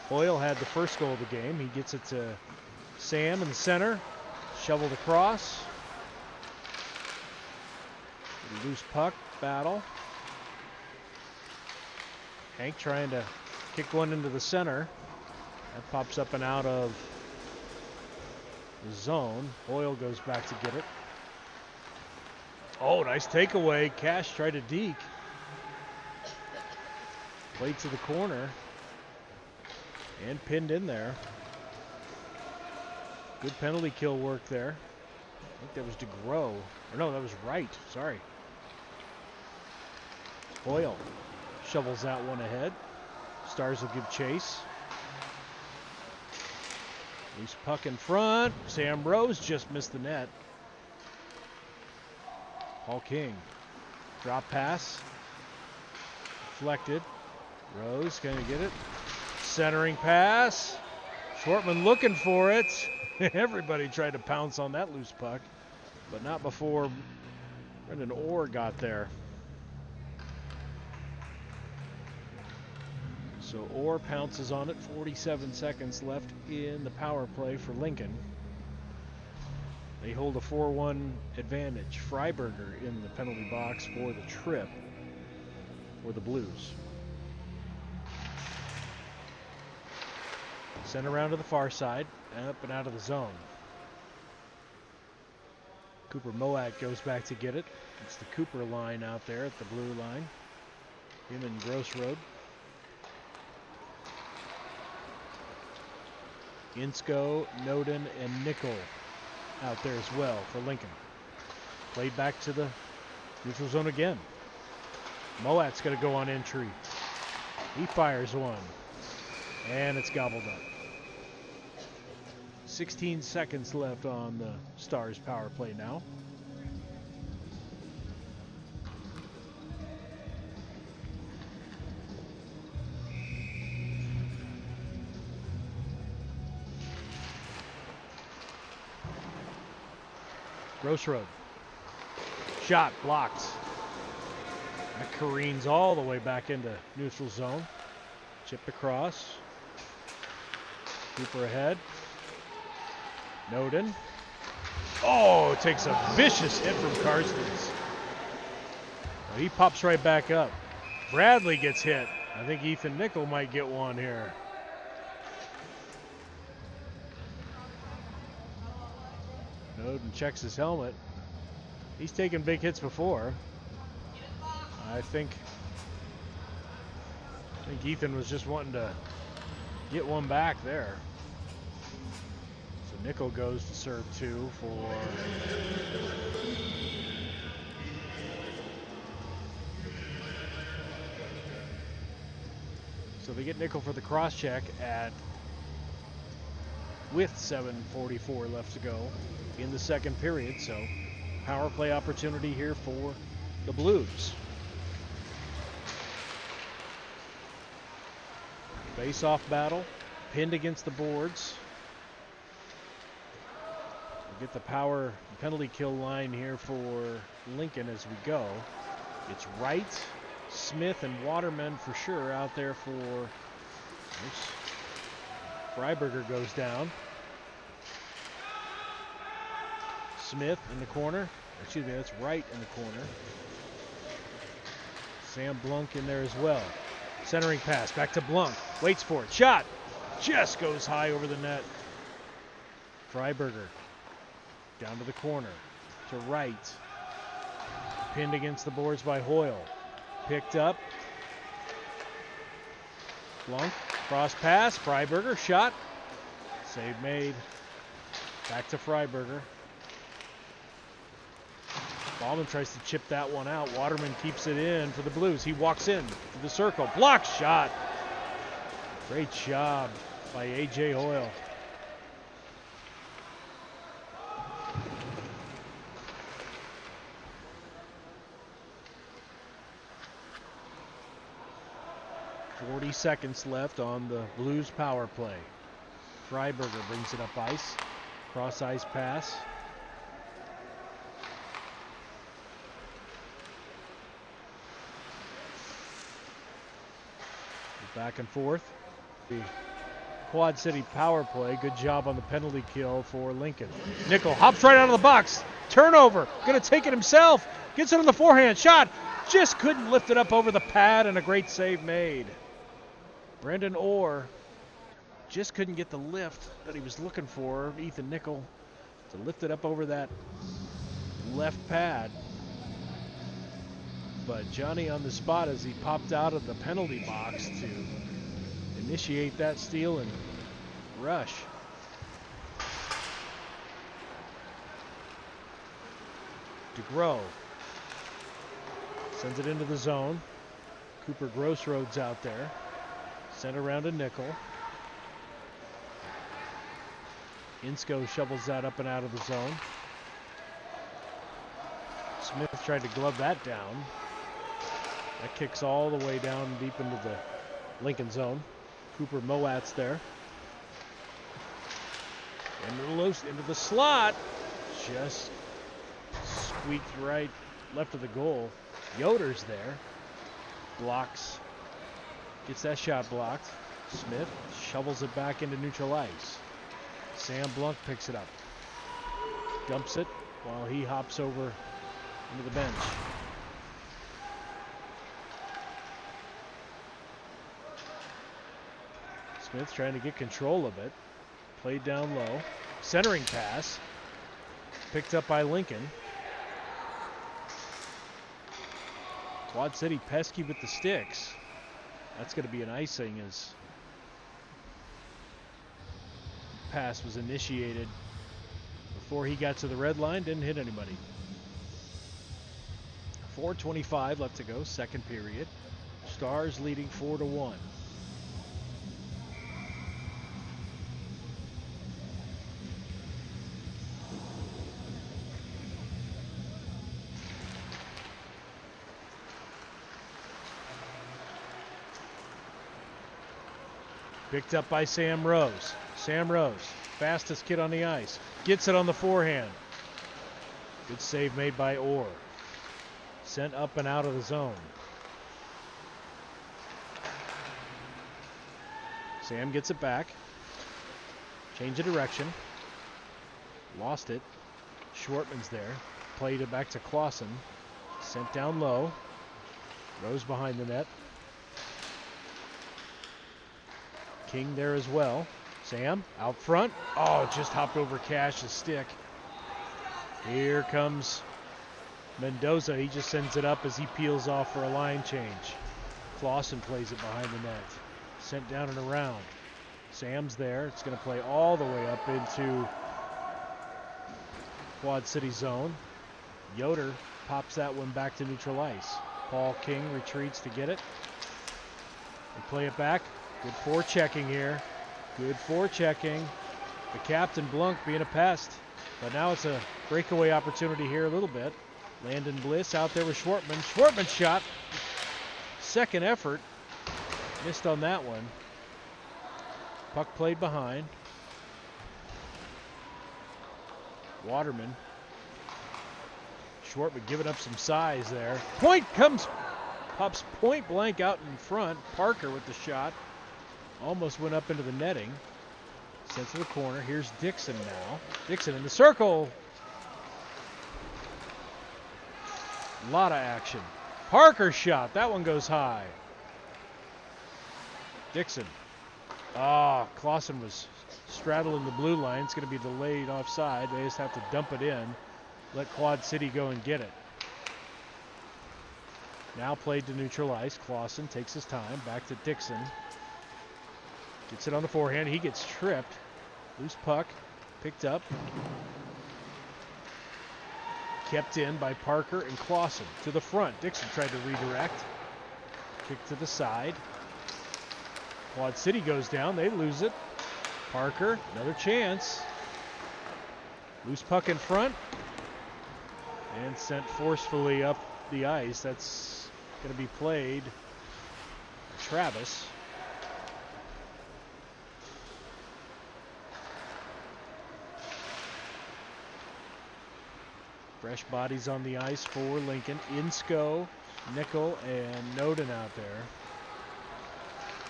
Hoyle had the first goal of the game. He gets it to Sam in the center. Shoveled across. Loose puck battle. Hank trying to kick one into the center. That pops up and out of the zone. Hoyle goes back to get it. Oh, nice takeaway. Cash tried to deke. Played to the corner. And pinned in there. Good penalty kill work there. I think that was DeGrow. Or no, that was Wright. Sorry. Hoyle shovels that one ahead. Stars will give chase. Loose puck in front. Sam Rose just missed the net. Paul King. Drop pass. Deflected. Rose, can he get it? Centering pass. Schwartman looking for it. Everybody tried to pounce on that loose puck, but not before Brendan Orr got there. So Orr pounces on it. 47 seconds left in the power play for Lincoln. They hold a 4-1 advantage. Freiberger in the penalty box for the trip for the Blues. Sent around to the far side, up and out of the zone. Cooper Moet goes back to get it. It's the Cooper line out there at the blue line. Him and Grossroad. Insko, Noden, and Nickel out there as well for Lincoln. Played back to the neutral zone again. Moat's going to go on entry. He fires one. And it's gobbled up. 16 seconds left on the Stars power play now. Grossroad. Shot blocked. That careens all the way back into neutral zone. Chipped across. Cooper ahead. Noden. Oh, takes a vicious hit from Karstens. Well, he pops right back up. Bradley gets hit. I think Ethan Nickel might get one here. Noden checks his helmet. He's taken big hits before. I think Ethan was just wanting to get one back there. So Nickel goes to serve 2 for so they get Nickel for the cross check with 7:44 left to go in the second period. So power play opportunity here for the Blues. Face-off battle, pinned against the boards. We'll get the power penalty kill line here for Lincoln as we go. It's Wright, Smith, and Waterman for sure out there for. Oops. Freiberger goes down. Smith in the corner. Excuse me, that's Wright in the corner. Sam Blunk in there as well. Centering pass, back to Blunk. Waits for it. Shot! Just goes high over the net. Freiberger down to the corner. To Wright. Pinned against the boards by Hoyle. Picked up. Blunk. Cross pass. Freiberger. Shot. Save made. Back to Freiberger. Ballman tries to chip that one out. Waterman keeps it in for the Blues. He walks in to the circle. Block shot. Great job by A.J. Hoyle. .40 seconds left on the Blues power play. Freiberger brings it up ice. Cross ice pass. Back and forth. The Quad City power play. Good job on the penalty kill for Lincoln. Nickel hops right out of the box. Turnover. Going to take it himself. Gets it on the forehand. Shot. Just couldn't lift it up over the pad, and a great save made. Brendan Orr just couldn't get the lift that he was looking for. Ethan Nickel to lift it up over that left pad. But Johnny on the spot as he popped out of the penalty box to initiate that steal and rush. DeGrow sends it into the zone. Cooper Grossroad's out there. Sent around to Nickel. Insko shovels that up and out of the zone. Smith tried to glove that down. That kicks all the way down deep into the Lincoln zone. Cooper Moat's there. Into the slot. Just squeaked right left of the goal. Yoder's there. Blocks. Gets that shot blocked. Smith shovels it back into neutral ice. Sam Blunk picks it up. Dumps it while he hops over into the bench. Smith trying to get control of it. Played down low. Centering pass. Picked up by Lincoln. Quad City pesky with the sticks. That's going to be an icing as the pass was initiated before he got to the red line. Didn't hit anybody. 4:25 left to go, second period. Stars leading 4-1. Picked up by Sam Rose. Sam Rose, fastest kid on the ice. Gets it on the forehand. Good save made by Orr. Sent up and out of the zone. Sam gets it back. Change of direction. Lost it. Schwartman's there. Played it back to Clausen. Sent down low. Rose behind the net. King there as well. Sam out front. Oh, just hopped over Cash's stick. Here comes Mendoza. He just sends it up as he peels off for a line change. Clausen plays it behind the net. Sent down and around. Sam's there. It's going to play all the way up into Quad City zone. Yoder pops that one back to neutral ice. Paul King retreats to get it. They play it back. Good forechecking here. Good forechecking. The captain, Blunk, being a pest. But now it's a breakaway opportunity here a little bit. Landon Bliss out there with Schwartman. Schwartman shot. Second effort. Missed on that one. Puck played behind. Waterman. Schwartman giving up some size there. Point comes. Pops point blank out in front. Parker with the shot. Almost went up into the netting. Sent to the corner. Here's Dixon now. Dixon in the circle. A lot of action. Parker shot. That one goes high. Dixon. Clausen was straddling the blue line. It's going to be delayed offside. They just have to dump it in. Let Quad City go and get it. Now played to neutral ice. Clausen takes his time. Back to Dixon. Gets it on the forehand. He gets tripped. Loose puck. Picked up. Kept in by Parker and Clausen. To the front. Dixon tried to redirect. Kick to the side. Quad City goes down. They lose it. Parker, another chance. Loose puck in front. And sent forcefully up the ice. That's going to be played. Travis. Fresh bodies on the ice for Lincoln. Insko, Nickel, and Noden out there.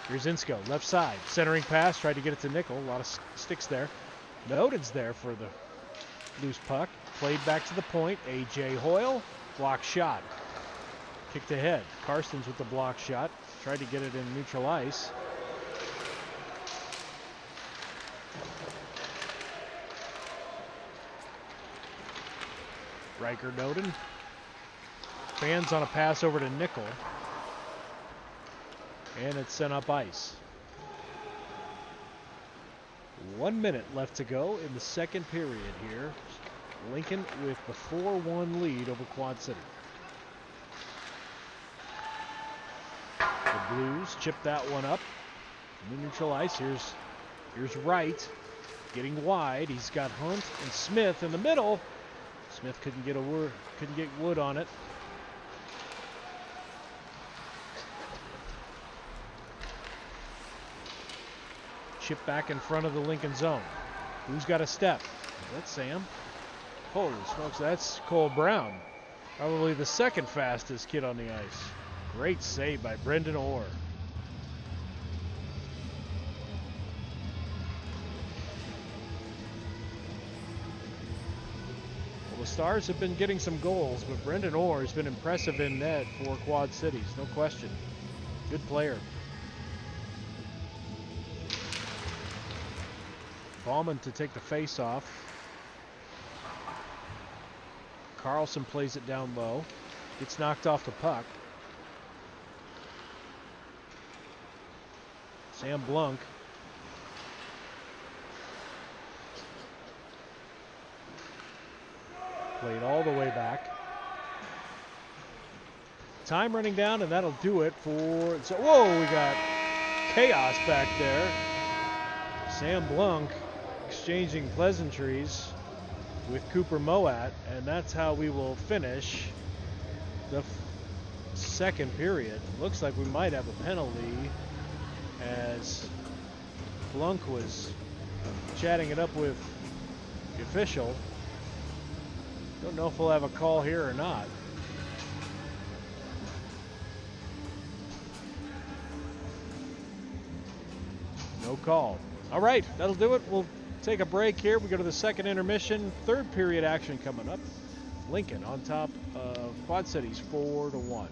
Here's Insko, left side. Centering pass, tried to get it to Nickel. A lot of sticks there. Noden's there for the loose puck. Played back to the point. A.J. Hoyle, block shot. Kicked ahead. Karstens with the block shot. Tried to get it in neutral ice. Riker Noden. Fans on a pass over to Nickel. And it's sent up ice. 1 minute left to go in the second period here. Lincoln with the 4-1 lead over Quad City. The Blues chip that one up. New neutral ice. Here's Wright getting wide. He's got Hunt and Smith in the middle. Smith couldn't get wood on it. Chip back in front of the Lincoln zone. Who's got a step? That's Sam. Holy smokes, that's Cole Brown. Probably the second fastest kid on the ice. Great save by Brendan Orr. Well, the Stars have been getting some goals, but Brendan Orr has been impressive in net for Quad Cities, no question. Good player. Ballman to take the face off. Carlson plays it down low. Gets knocked off the puck. Sam Blunk. Played all the way back. Time running down, and that'll do it for... So, whoa, we got chaos back there. Sam Blunk exchanging pleasantries with Cooper Moat, and that's how we will finish the second period. Looks like we might have a penalty as Blunk was chatting it up with the official. Don't know if we'll have a call here or not. No call. All right, that'll do it. We'll take a break here. We go to the second intermission. Third period action coming up. Lincoln on top of Quad Cities 4-1.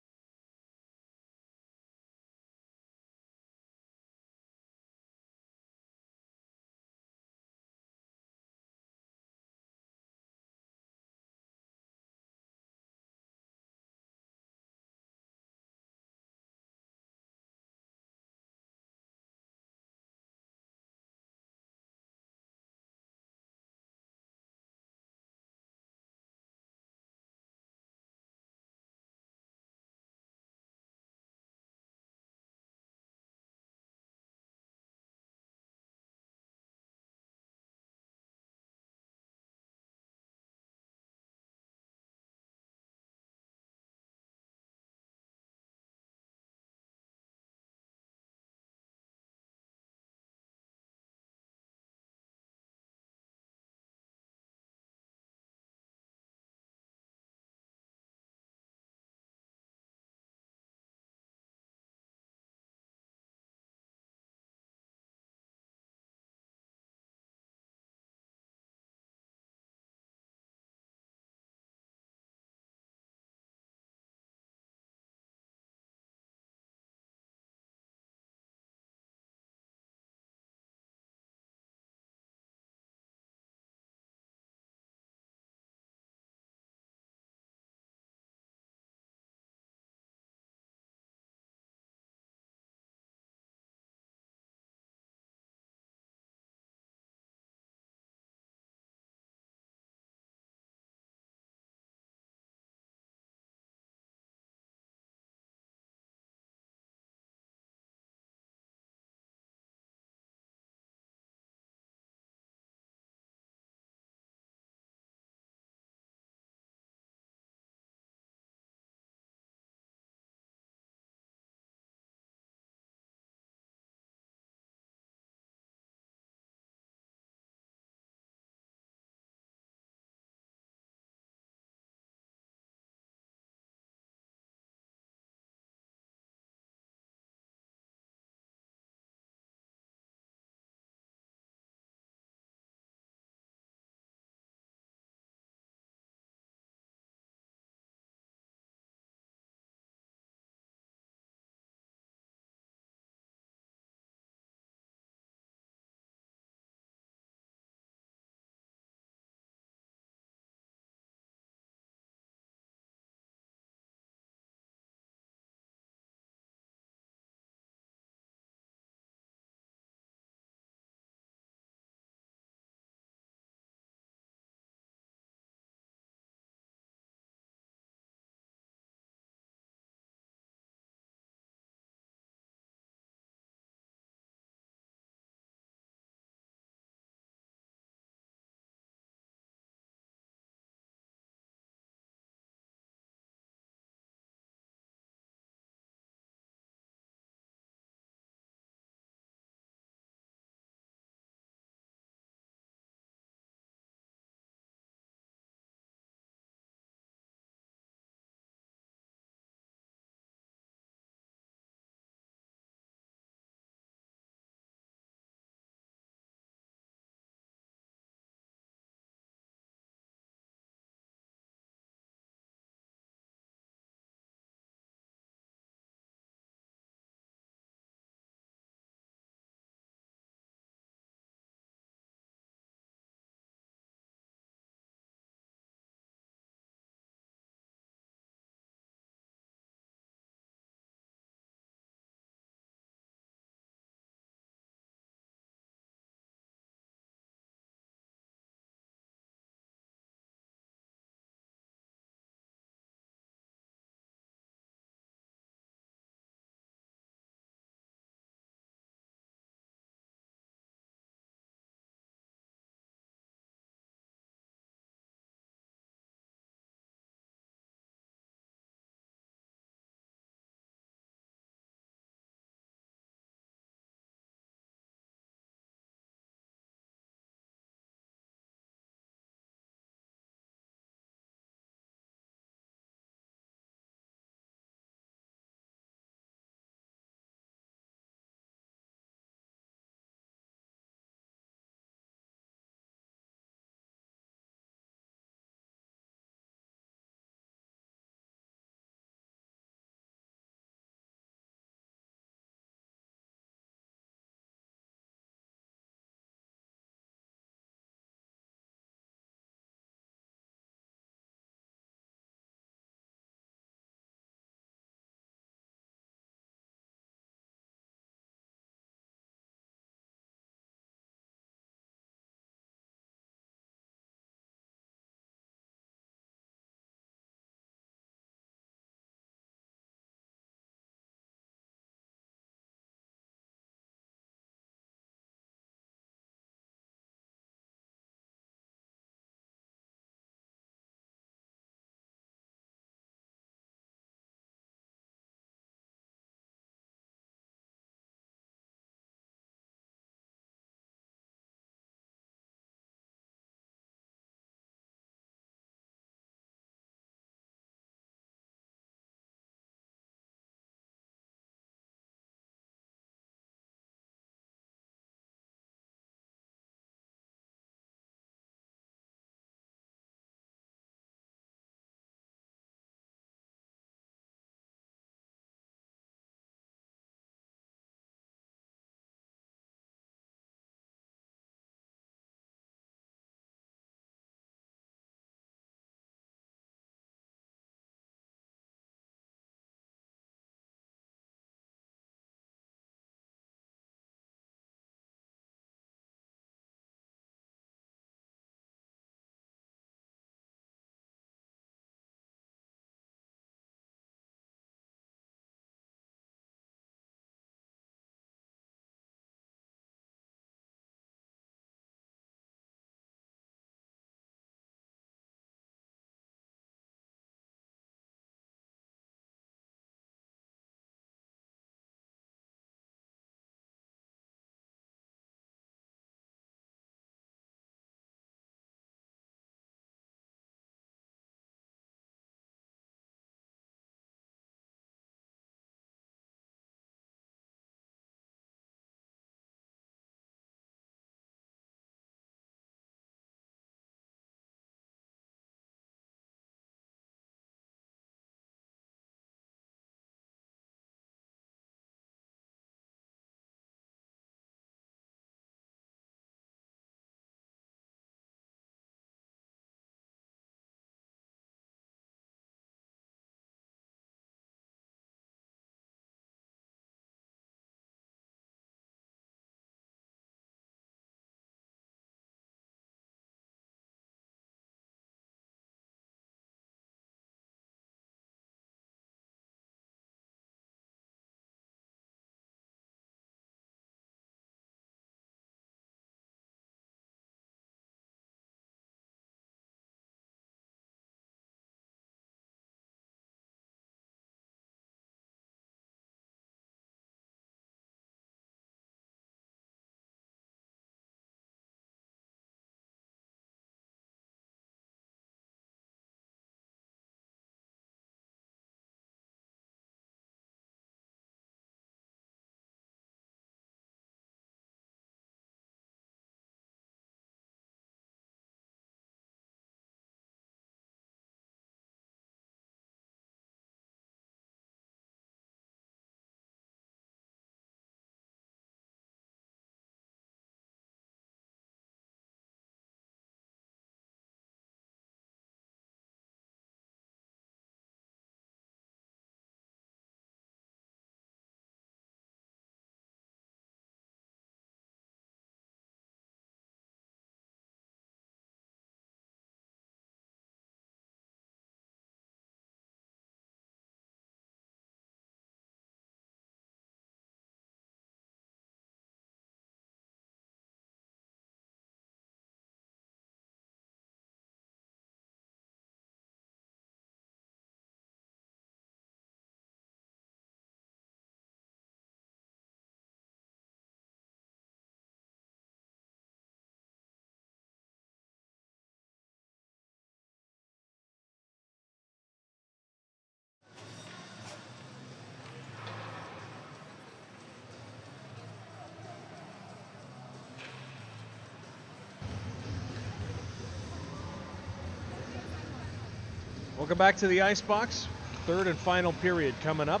Welcome back to the Icebox. Third and final period coming up.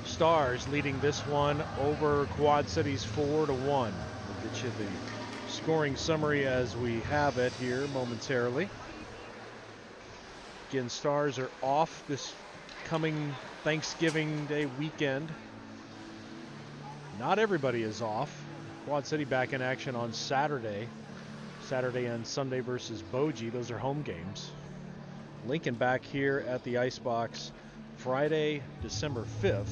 Stars leading this one over Quad Cities 4-1. We'll get you the scoring summary as we have it here momentarily. Again, Stars are off this coming Thanksgiving Day weekend. Not everybody is off. Quad City back in action on Saturday. Saturday and Sunday versus Bogie. Those are home games. Lincoln back here at the Icebox Friday, December 5th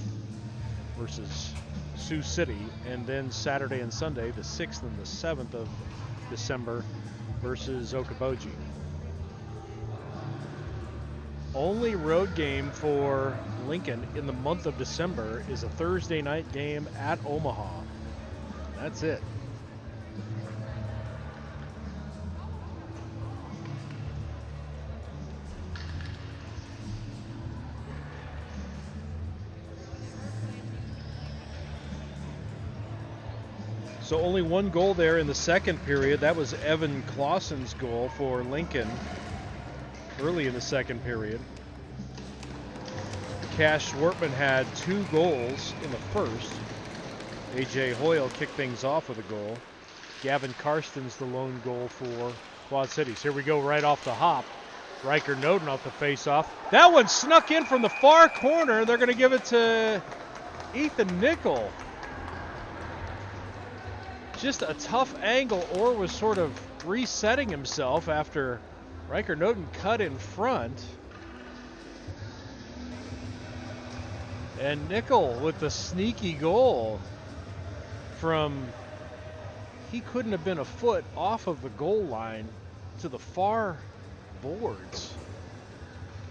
versus Sioux City, and then Saturday and Sunday, the 6th and the 7th of December versus Okoboji. Only road game for Lincoln in the month of December is a Thursday night game at Omaha. That's it. So only one goal there in the second period. That was Evan Clausen's goal for Lincoln early in the second period. Cash Schwartman had 2 goals in the first. A.J. Hoyle kicked things off with a goal. Gavin Karsten's the lone goal for Quad Cities. Here we go right off the hop. Riker Noden off the face-off. That one snuck in from the far corner. They're going to give it to Ethan Nickel. Just a tough angle. Orr was sort of resetting himself after Riker Noden cut in front. And Nickel with the sneaky goal from, he couldn't have been a foot off of the goal line to the far boards.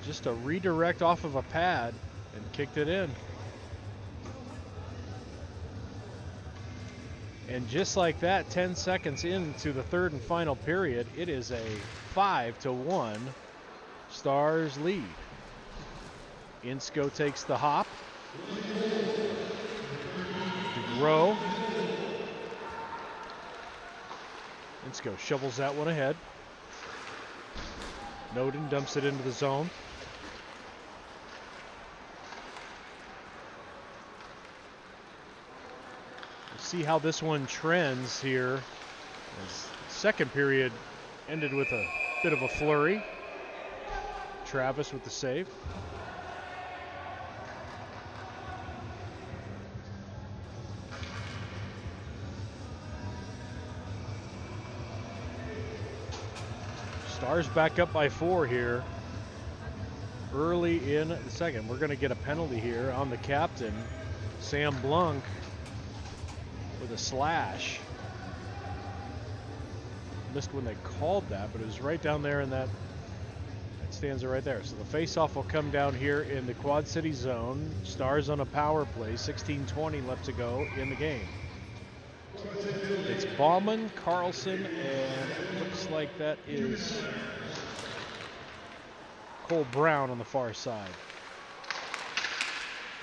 Just a redirect off of a pad and kicked it in. And just like that, 10 seconds into the third and final period, it is a 5-1 Stars lead. Insko takes the hop. DeGros. Insko shovels that one ahead. Noden dumps it into the zone. See how this one trends here. As second period ended with a bit of a flurry. Travis with the save. Stars back up by 4 here early in the second. We're going to get a penalty here on the captain, Sam Blunk, with a slash. Missed when they called that, but it was right down there in that stanza right there. So the face-off will come down here in the Quad City zone. Stars on a power play, 16:20 left to go in the game. It's Bauman, Carlson, and it looks like that is Cole Brown on the far side.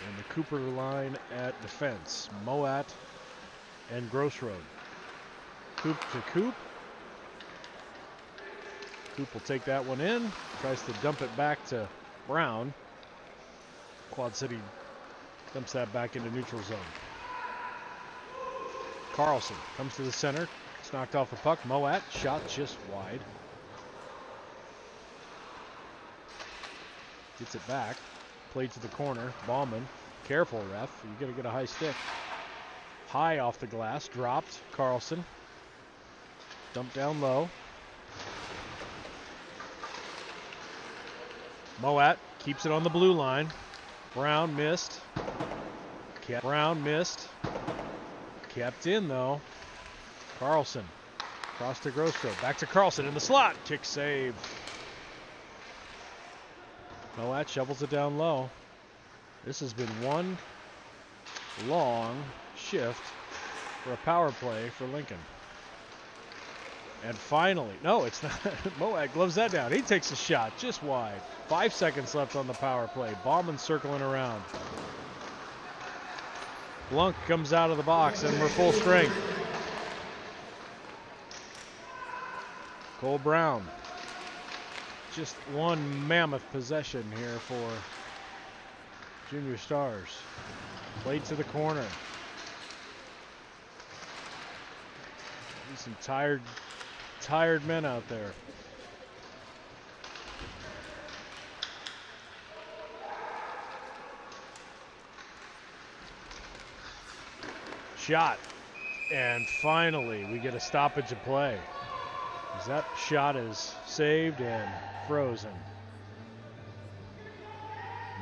And the Cooper line at defense. Moat and Grossroad. Coop to Coop. Coop will take that one in. Tries to dump it back to Brown. Quad City dumps that back into neutral zone. Carlson comes to the center. It's knocked off the puck. Moat shot just wide. Gets it back. Played to the corner. Bauman. Careful, ref. You got to get a high stick. High off the glass. Dropped. Carlson. Dumped down low. Moat keeps it on the blue line. Brown missed. Brown missed. Kept in though. Carlson. Cross to Grossroad. Back to Carlson in the slot. Kick save. Moat shovels it down low. This has been one long shift for a power play for Lincoln. And finally, no, it's not. Moat gloves that down. He takes a shot just wide. 5 seconds left on the power play. Bauman circling around. Blunk comes out of the box and we're full strength. Cole Brown. just one mammoth possession here for Junior Stars. Played to the corner. Some tired men out there. Shot. And finally, we get a stoppage of play. As that shot is saved and frozen.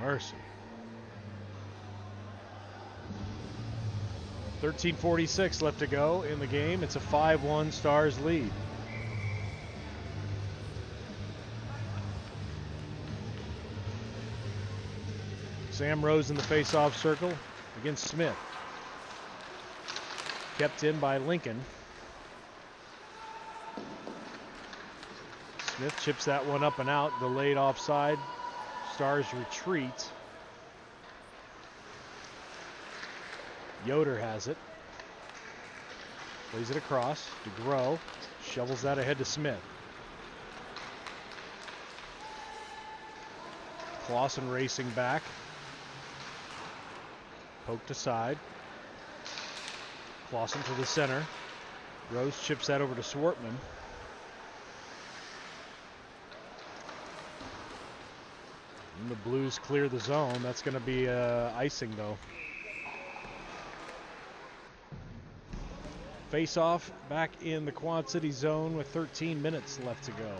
Mercy. 13:46 left to go in the game. It's a 5-1 Stars lead. Sam Rose in the face-off circle against Smith. Kept in by Lincoln. Smith chips that one up and out. Delayed offside. Stars retreat. Yoder has it. Plays it across to Grow. Shovels that ahead to Smith. Clausen racing back. Poked aside. Clausen to the center. Rose chips that over to Swartman. And the Blues clear the zone. That's going to be icing, though. Face-off back in the Quad City zone with 13 minutes left to go.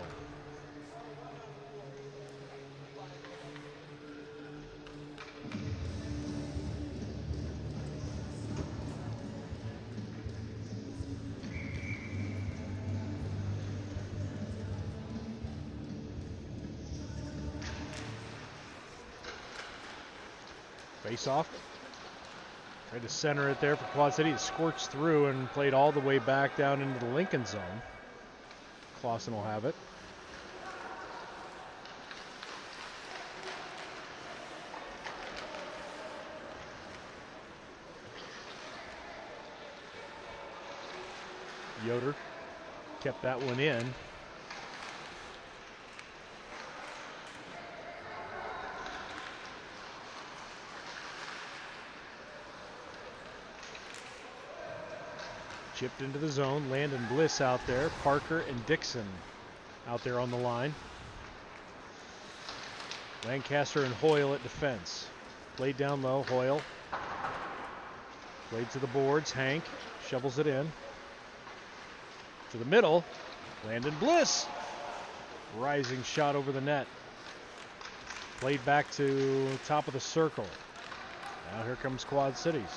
Face-off. Tried to center it there for Quad City. It scorched through and played all the way back down into the Lincoln zone. Clausen will have it. Yoder kept that one in. Chipped into the zone. Landon Bliss out there. Parker and Dixon out there on the line. Lancaster and Hoyle at defense. Played down low. Hoyle. Played to the boards. Hank shovels it in. To the middle. Landon Bliss. Rising shot over the net. Played back to top of the circle. Now here comes Quad Cities.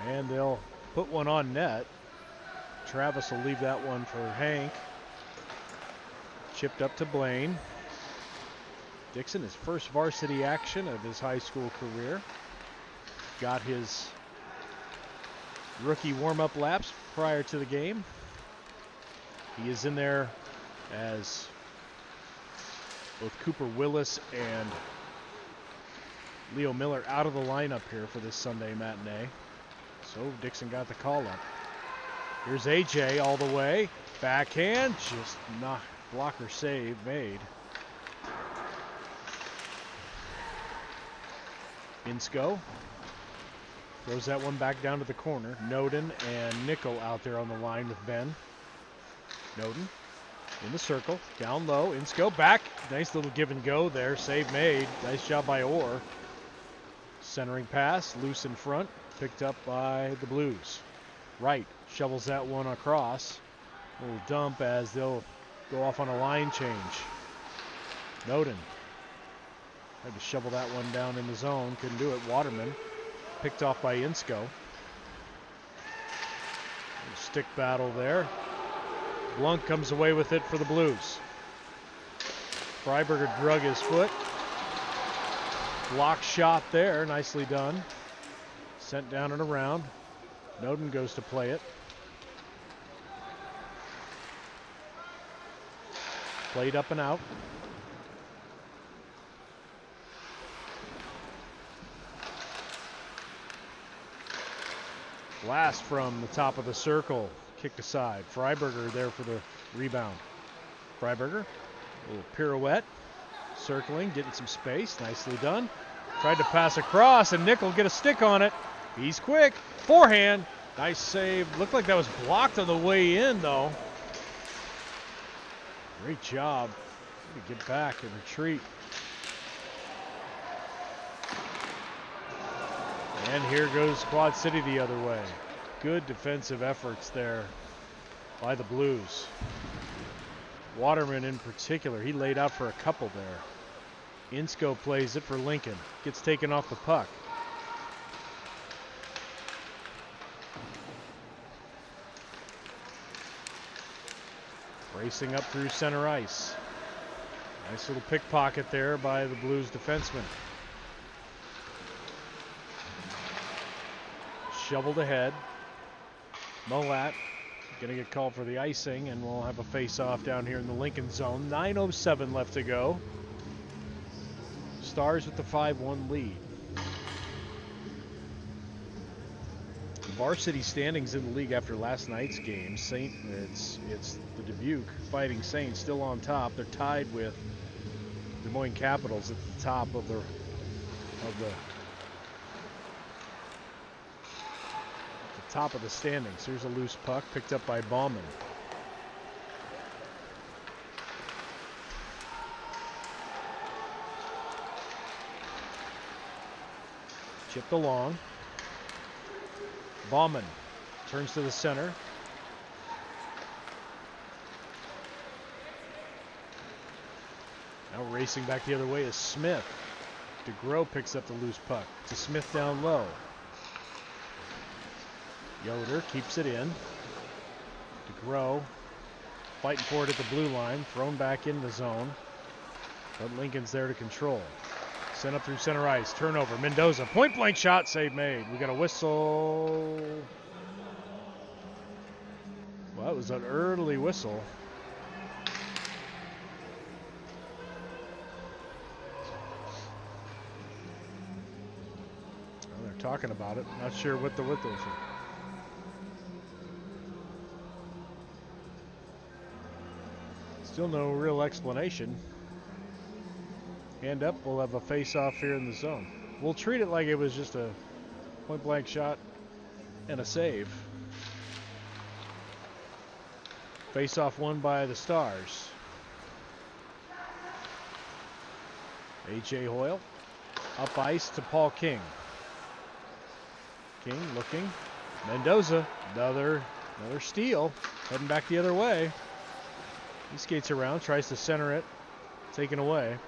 And they'll put one on net. Travis will leave that one for Hank. Chipped up to Blaine. Dixon, his first varsity action of his high school career. Got his rookie warm-up laps prior to the game. He is in there as both Cooper Willis and Leo Miller out of the lineup here for this Sunday matinee. So Dixon got the call up. Here's AJ all the way. Backhand, just not blocker save made. Insko throws that one back down to the corner. Noden and Nickel out there on the line with Ben. Noden in the circle, down low. Insko back. Nice little give and go there. Save made. Nice job by Orr. Centering pass, loose in front. Picked up by the Blues. Wright shovels that one across. A little dump as they'll go off on a line change. Noden had to shovel that one down in the zone. Couldn't do it. Waterman picked off by Insko. Stick battle there. Blunk comes away with it for the Blues. Freiberger drug his foot. Block shot there. Nicely done. Sent down and around. Noden goes to play it. Played up and out. Blast from the top of the circle. Kicked aside. Freiberger there for the rebound. Freiberger Little pirouette, circling, getting some space. Nicely done. Tried to pass across, and Nick will get a stick on it. He's quick. Forehand. Nice save. Looked like that was blocked on the way in, though. Great job. To get back and retreat. And here goes Quad City the other way. Good defensive efforts there by the Blues. Waterman in particular, he laid out for a couple there. Insko plays it for Lincoln. Gets taken off the puck. Racing up through center ice. Nice little pickpocket there by the Blues defenseman. Shoveled ahead. Molat going to get called for the icing, and we'll have a face-off down here in the Lincoln zone. 9:07 left to go. Stars with the 5-1 lead. The varsity standings in the league after last night's game. It's the Dubuque Fighting Saints still on top. They're tied with Des Moines Capitals at the top of the top of the standings. Here's a loose puck picked up by Bauman. Chipped along. Bauman turns to the center. Now racing back the other way is Smith. DeGros picks up the loose puck. To Smith down low. Yoder keeps it in. DeGros fighting for it at the blue line. Thrown back in the zone. But Lincoln's there to control. Sent up through center ice. Turnover. Mendoza. Point blank shot. Save made. We got a whistle. Well, that was an early whistle. Well, they're talking about it. Not sure what the whistle is. Still no real explanation. Hand up, we'll have a face-off here in the zone. We'll treat it like it was just a point-blank shot and a save. Face-off won by the Stars. A.J. Hoyle up ice to Paul King. King looking. Mendoza, another steal, heading back the other way. He skates around, tries to center it, taken away.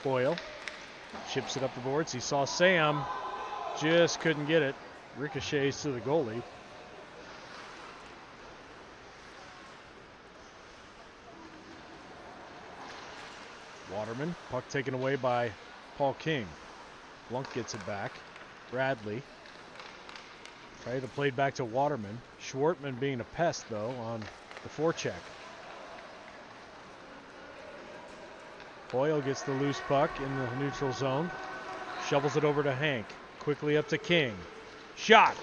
Boyle chips it up the boards. He saw Sam, just couldn't get it. Ricochets to the goalie. Waterman, puck taken away by Paul King. Blunk gets it back. Bradley. Tried to play it back to Waterman. Schwartman being a pest, though, on the forecheck. Boyle gets the loose puck in the neutral zone. Shovels it over to Hank. Quickly up to King. Shot.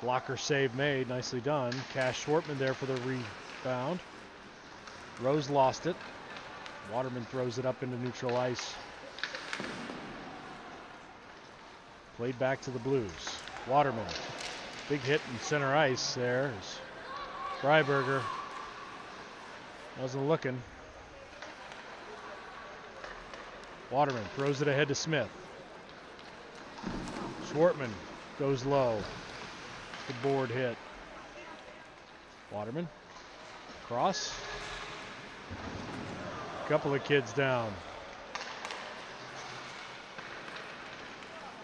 Blocker save made. Nicely done. Cash Schwartman there for the rebound. Rose lost it. Waterman throws it up into neutral ice. Played back to the Blues. Waterman. Big hit in center ice there. Freiberger wasn't looking. Waterman throws it ahead to Smith. Schwartman goes low. The board hit. Waterman. Cross. A couple of kids down.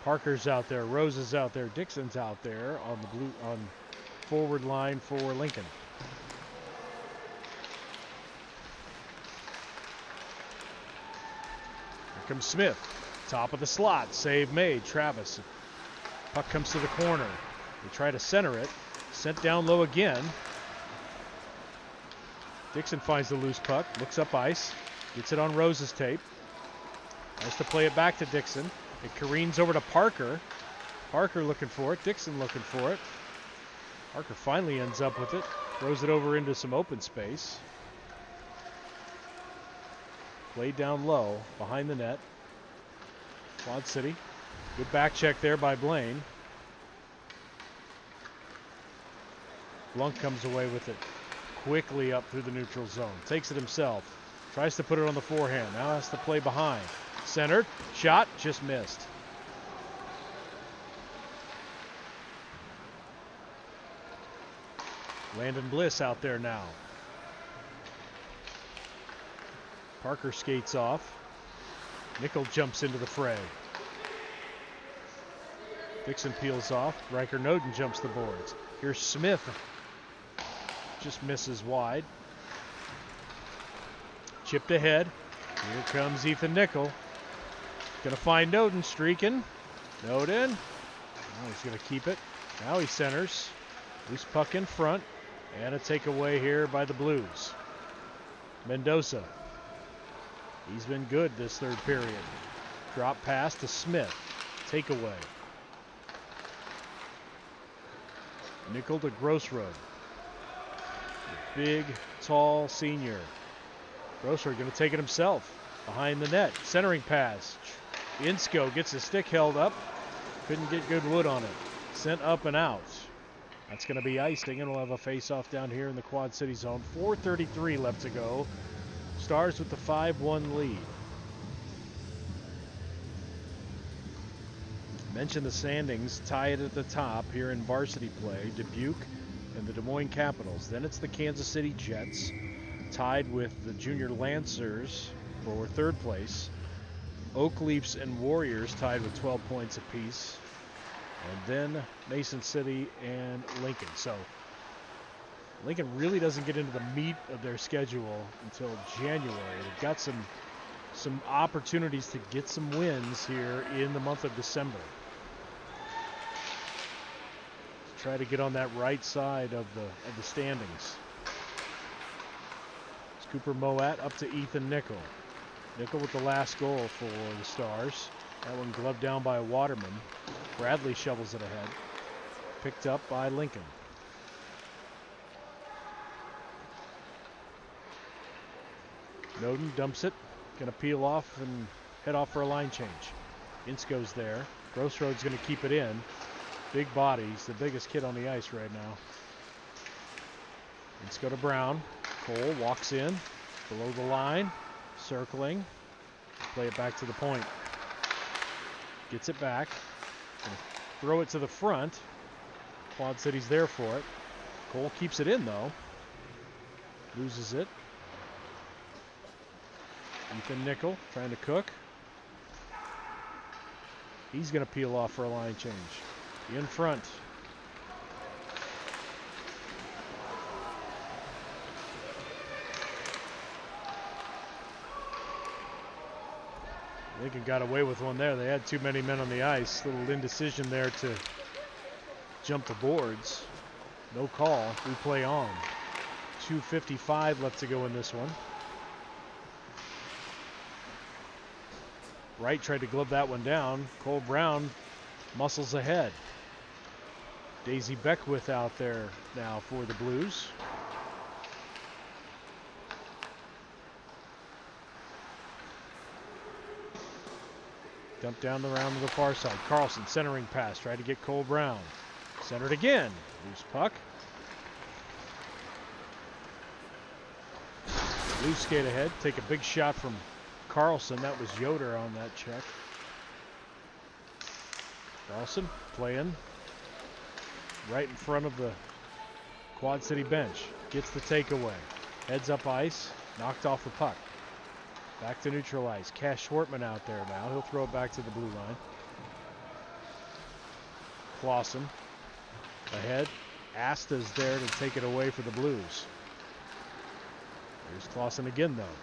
Parker's out there. Rose is out there. Dixon's out there on the forward line for Lincoln. Here comes Smith. Top of the slot. Save made. Travis. Puck comes to the corner. They try to center it. Sent down low again. Dixon finds the loose puck. Looks up ice. Gets it on Rose's tape. Tries to play it back to Dixon. It careens over to Parker. Parker looking for it. Dixon looking for it. Parker finally ends up with it. Throws it over into some open space. Played down low, behind the net. Quad City. Good back check there by Blaine. Blunk comes away with it quickly up through the neutral zone. Takes it himself. Tries to put it on the forehand. Now has to play behind. Centered. Shot. Just missed. Landon Bliss out there now. Parker skates off. Nickel jumps into the fray. Dixon peels off. Riker Noden jumps the boards. Here's Smith. Just misses wide. Chipped ahead. Here comes Ethan Nickel. Gonna find Noden streaking. Noden. Oh, he's gonna keep it. Now he centers. Loose puck in front. And a takeaway here by the Blues. Mendoza. He's been good this third period. Drop pass to Smith. Takeaway. Nickel to Grossroad. Big, tall senior. Grossroad going to take it himself. Behind the net. Centering pass. Insko gets his stick held up. Couldn't get good wood on it. Sent up and out. That's going to be icing, and we'll have a face-off down here in the Quad City zone. 4:33 left to go. Stars with the 5-1 lead. Mention the standings, tied at the top here in varsity play. Dubuque and the Des Moines Capitals. Then it's the Kansas City Jets, tied with the Junior Lancers for third place. Oak Leafs and Warriors tied with 12 points apiece. And then Mason City and Lincoln. So Lincoln really doesn't get into the meat of their schedule until January. They've got some opportunities to get some wins here in the month of December. Try to get on that right side of the standings. It's Cooper Moat up to Ethan Nickel. Nickel with the last goal for the Stars. That one gloved down by Waterman. Bradley shovels it ahead. Picked up by Lincoln. Noden dumps it. Going to peel off and head off for a line change. Insko's there. Grossroad's going to keep it in. Big body. He's the biggest kid on the ice right now. Insko to Brown. Cole walks in. Below the line. Circling. Play it back to the point. Gets it back. Throw it to the front. Quad City's there for it. Cole keeps it in though. Loses it. Ethan Nickel trying to cook. He's going to peel off for a line change. In front. Lincoln got away with one there. They had too many men on the ice. Little indecision there to jump the boards. No call. We play on. 2:55 left to go in this one. Wright tried to glove that one down. Cole Brown muscles ahead. Daisy Beckwith out there now for the Blues. Dump down the round to the far side. Carlson centering pass. Tried to get Cole Brown. Centered again. Loose puck. Blues skate ahead. Take a big shot from Carlson. That was Yoder on that check. Carlson playing right in front of the Quad City bench. Gets the takeaway. Heads up ice. Knocked off the puck. Back to neutral ice. Cash Schwartman out there now. He'll throw it back to the blue line. Clausen ahead. Asta's there to take it away for the Blues. Here's Clausen again though.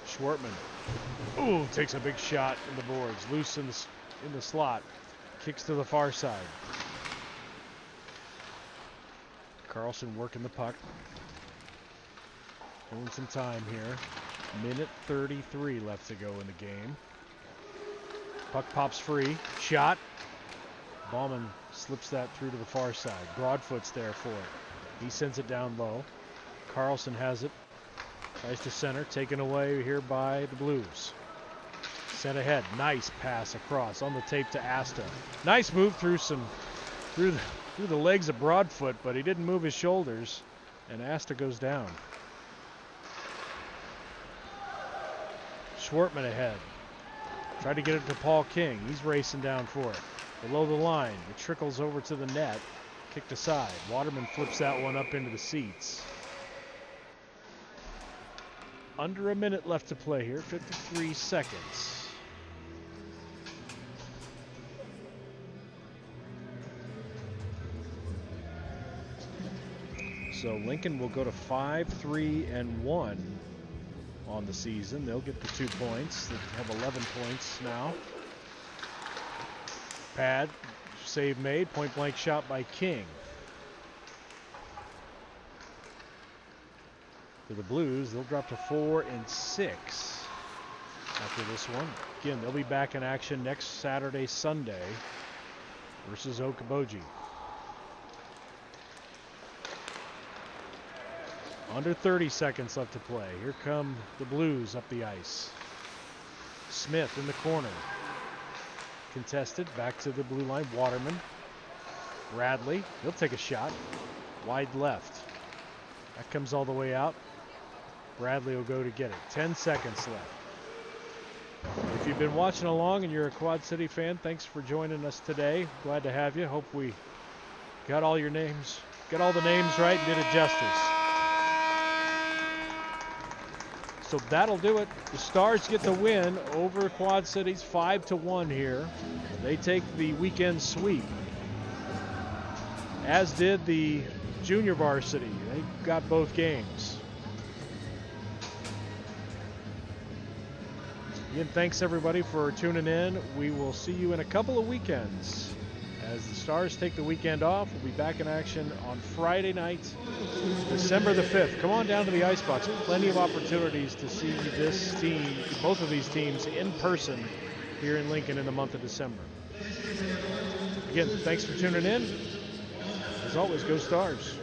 Schwartman. Ooh, takes a big shot in the boards. Loose in the slot. Kicks to the far side. Carlson working the puck. Doing some time here. Minute 33 left to go in the game. Puck pops free. Shot. Bauman slips that through to the far side. Broadfoot's there for it. He sends it down low. Carlson has it. Tries to center, taken away here by the Blues. Sent ahead, nice pass across on the tape to Asta. Nice move through the legs of Broadfoot, but he didn't move his shoulders, and Asta goes down. Schwartman ahead. Tried to get it to Paul King. He's racing down for it. Below the line, it trickles over to the net. Kicked aside. Waterman flips that one up into the seats. Under a minute left to play here, 53 seconds. So Lincoln will go to 5-3-1 on the season. They'll get the 2 points. They have 11 points now. Pad, save made, point blank shot by King. For the Blues, they'll drop to 4-6 after this one. Again, they'll be back in action next Saturday, Sunday versus Okoboji. Under 30 seconds left to play. Here come the Blues up the ice. Smith in the corner. Contested, back to the blue line. Waterman. Bradley, he'll take a shot. Wide left. That comes all the way out. Bradley will go to get it. 10 seconds left. If you've been watching along and you're a Quad City fan, thanks for joining us today. Glad to have you. Hope we got all your names, got all the names right and did it justice. So that'll do it. The Stars get the win over Quad Cities 5-1 here. They take the weekend sweep, as did the junior varsity. They got both games. Again, thanks everybody for tuning in. We will see you in a couple of weekends. As the Stars take the weekend off, we'll be back in action on Friday night, December the 5th. Come on down to the Icebox. Plenty of opportunities to see this team, both of these teams, in person here in Lincoln in the month of December. Again, thanks for tuning in. As always, go Stars.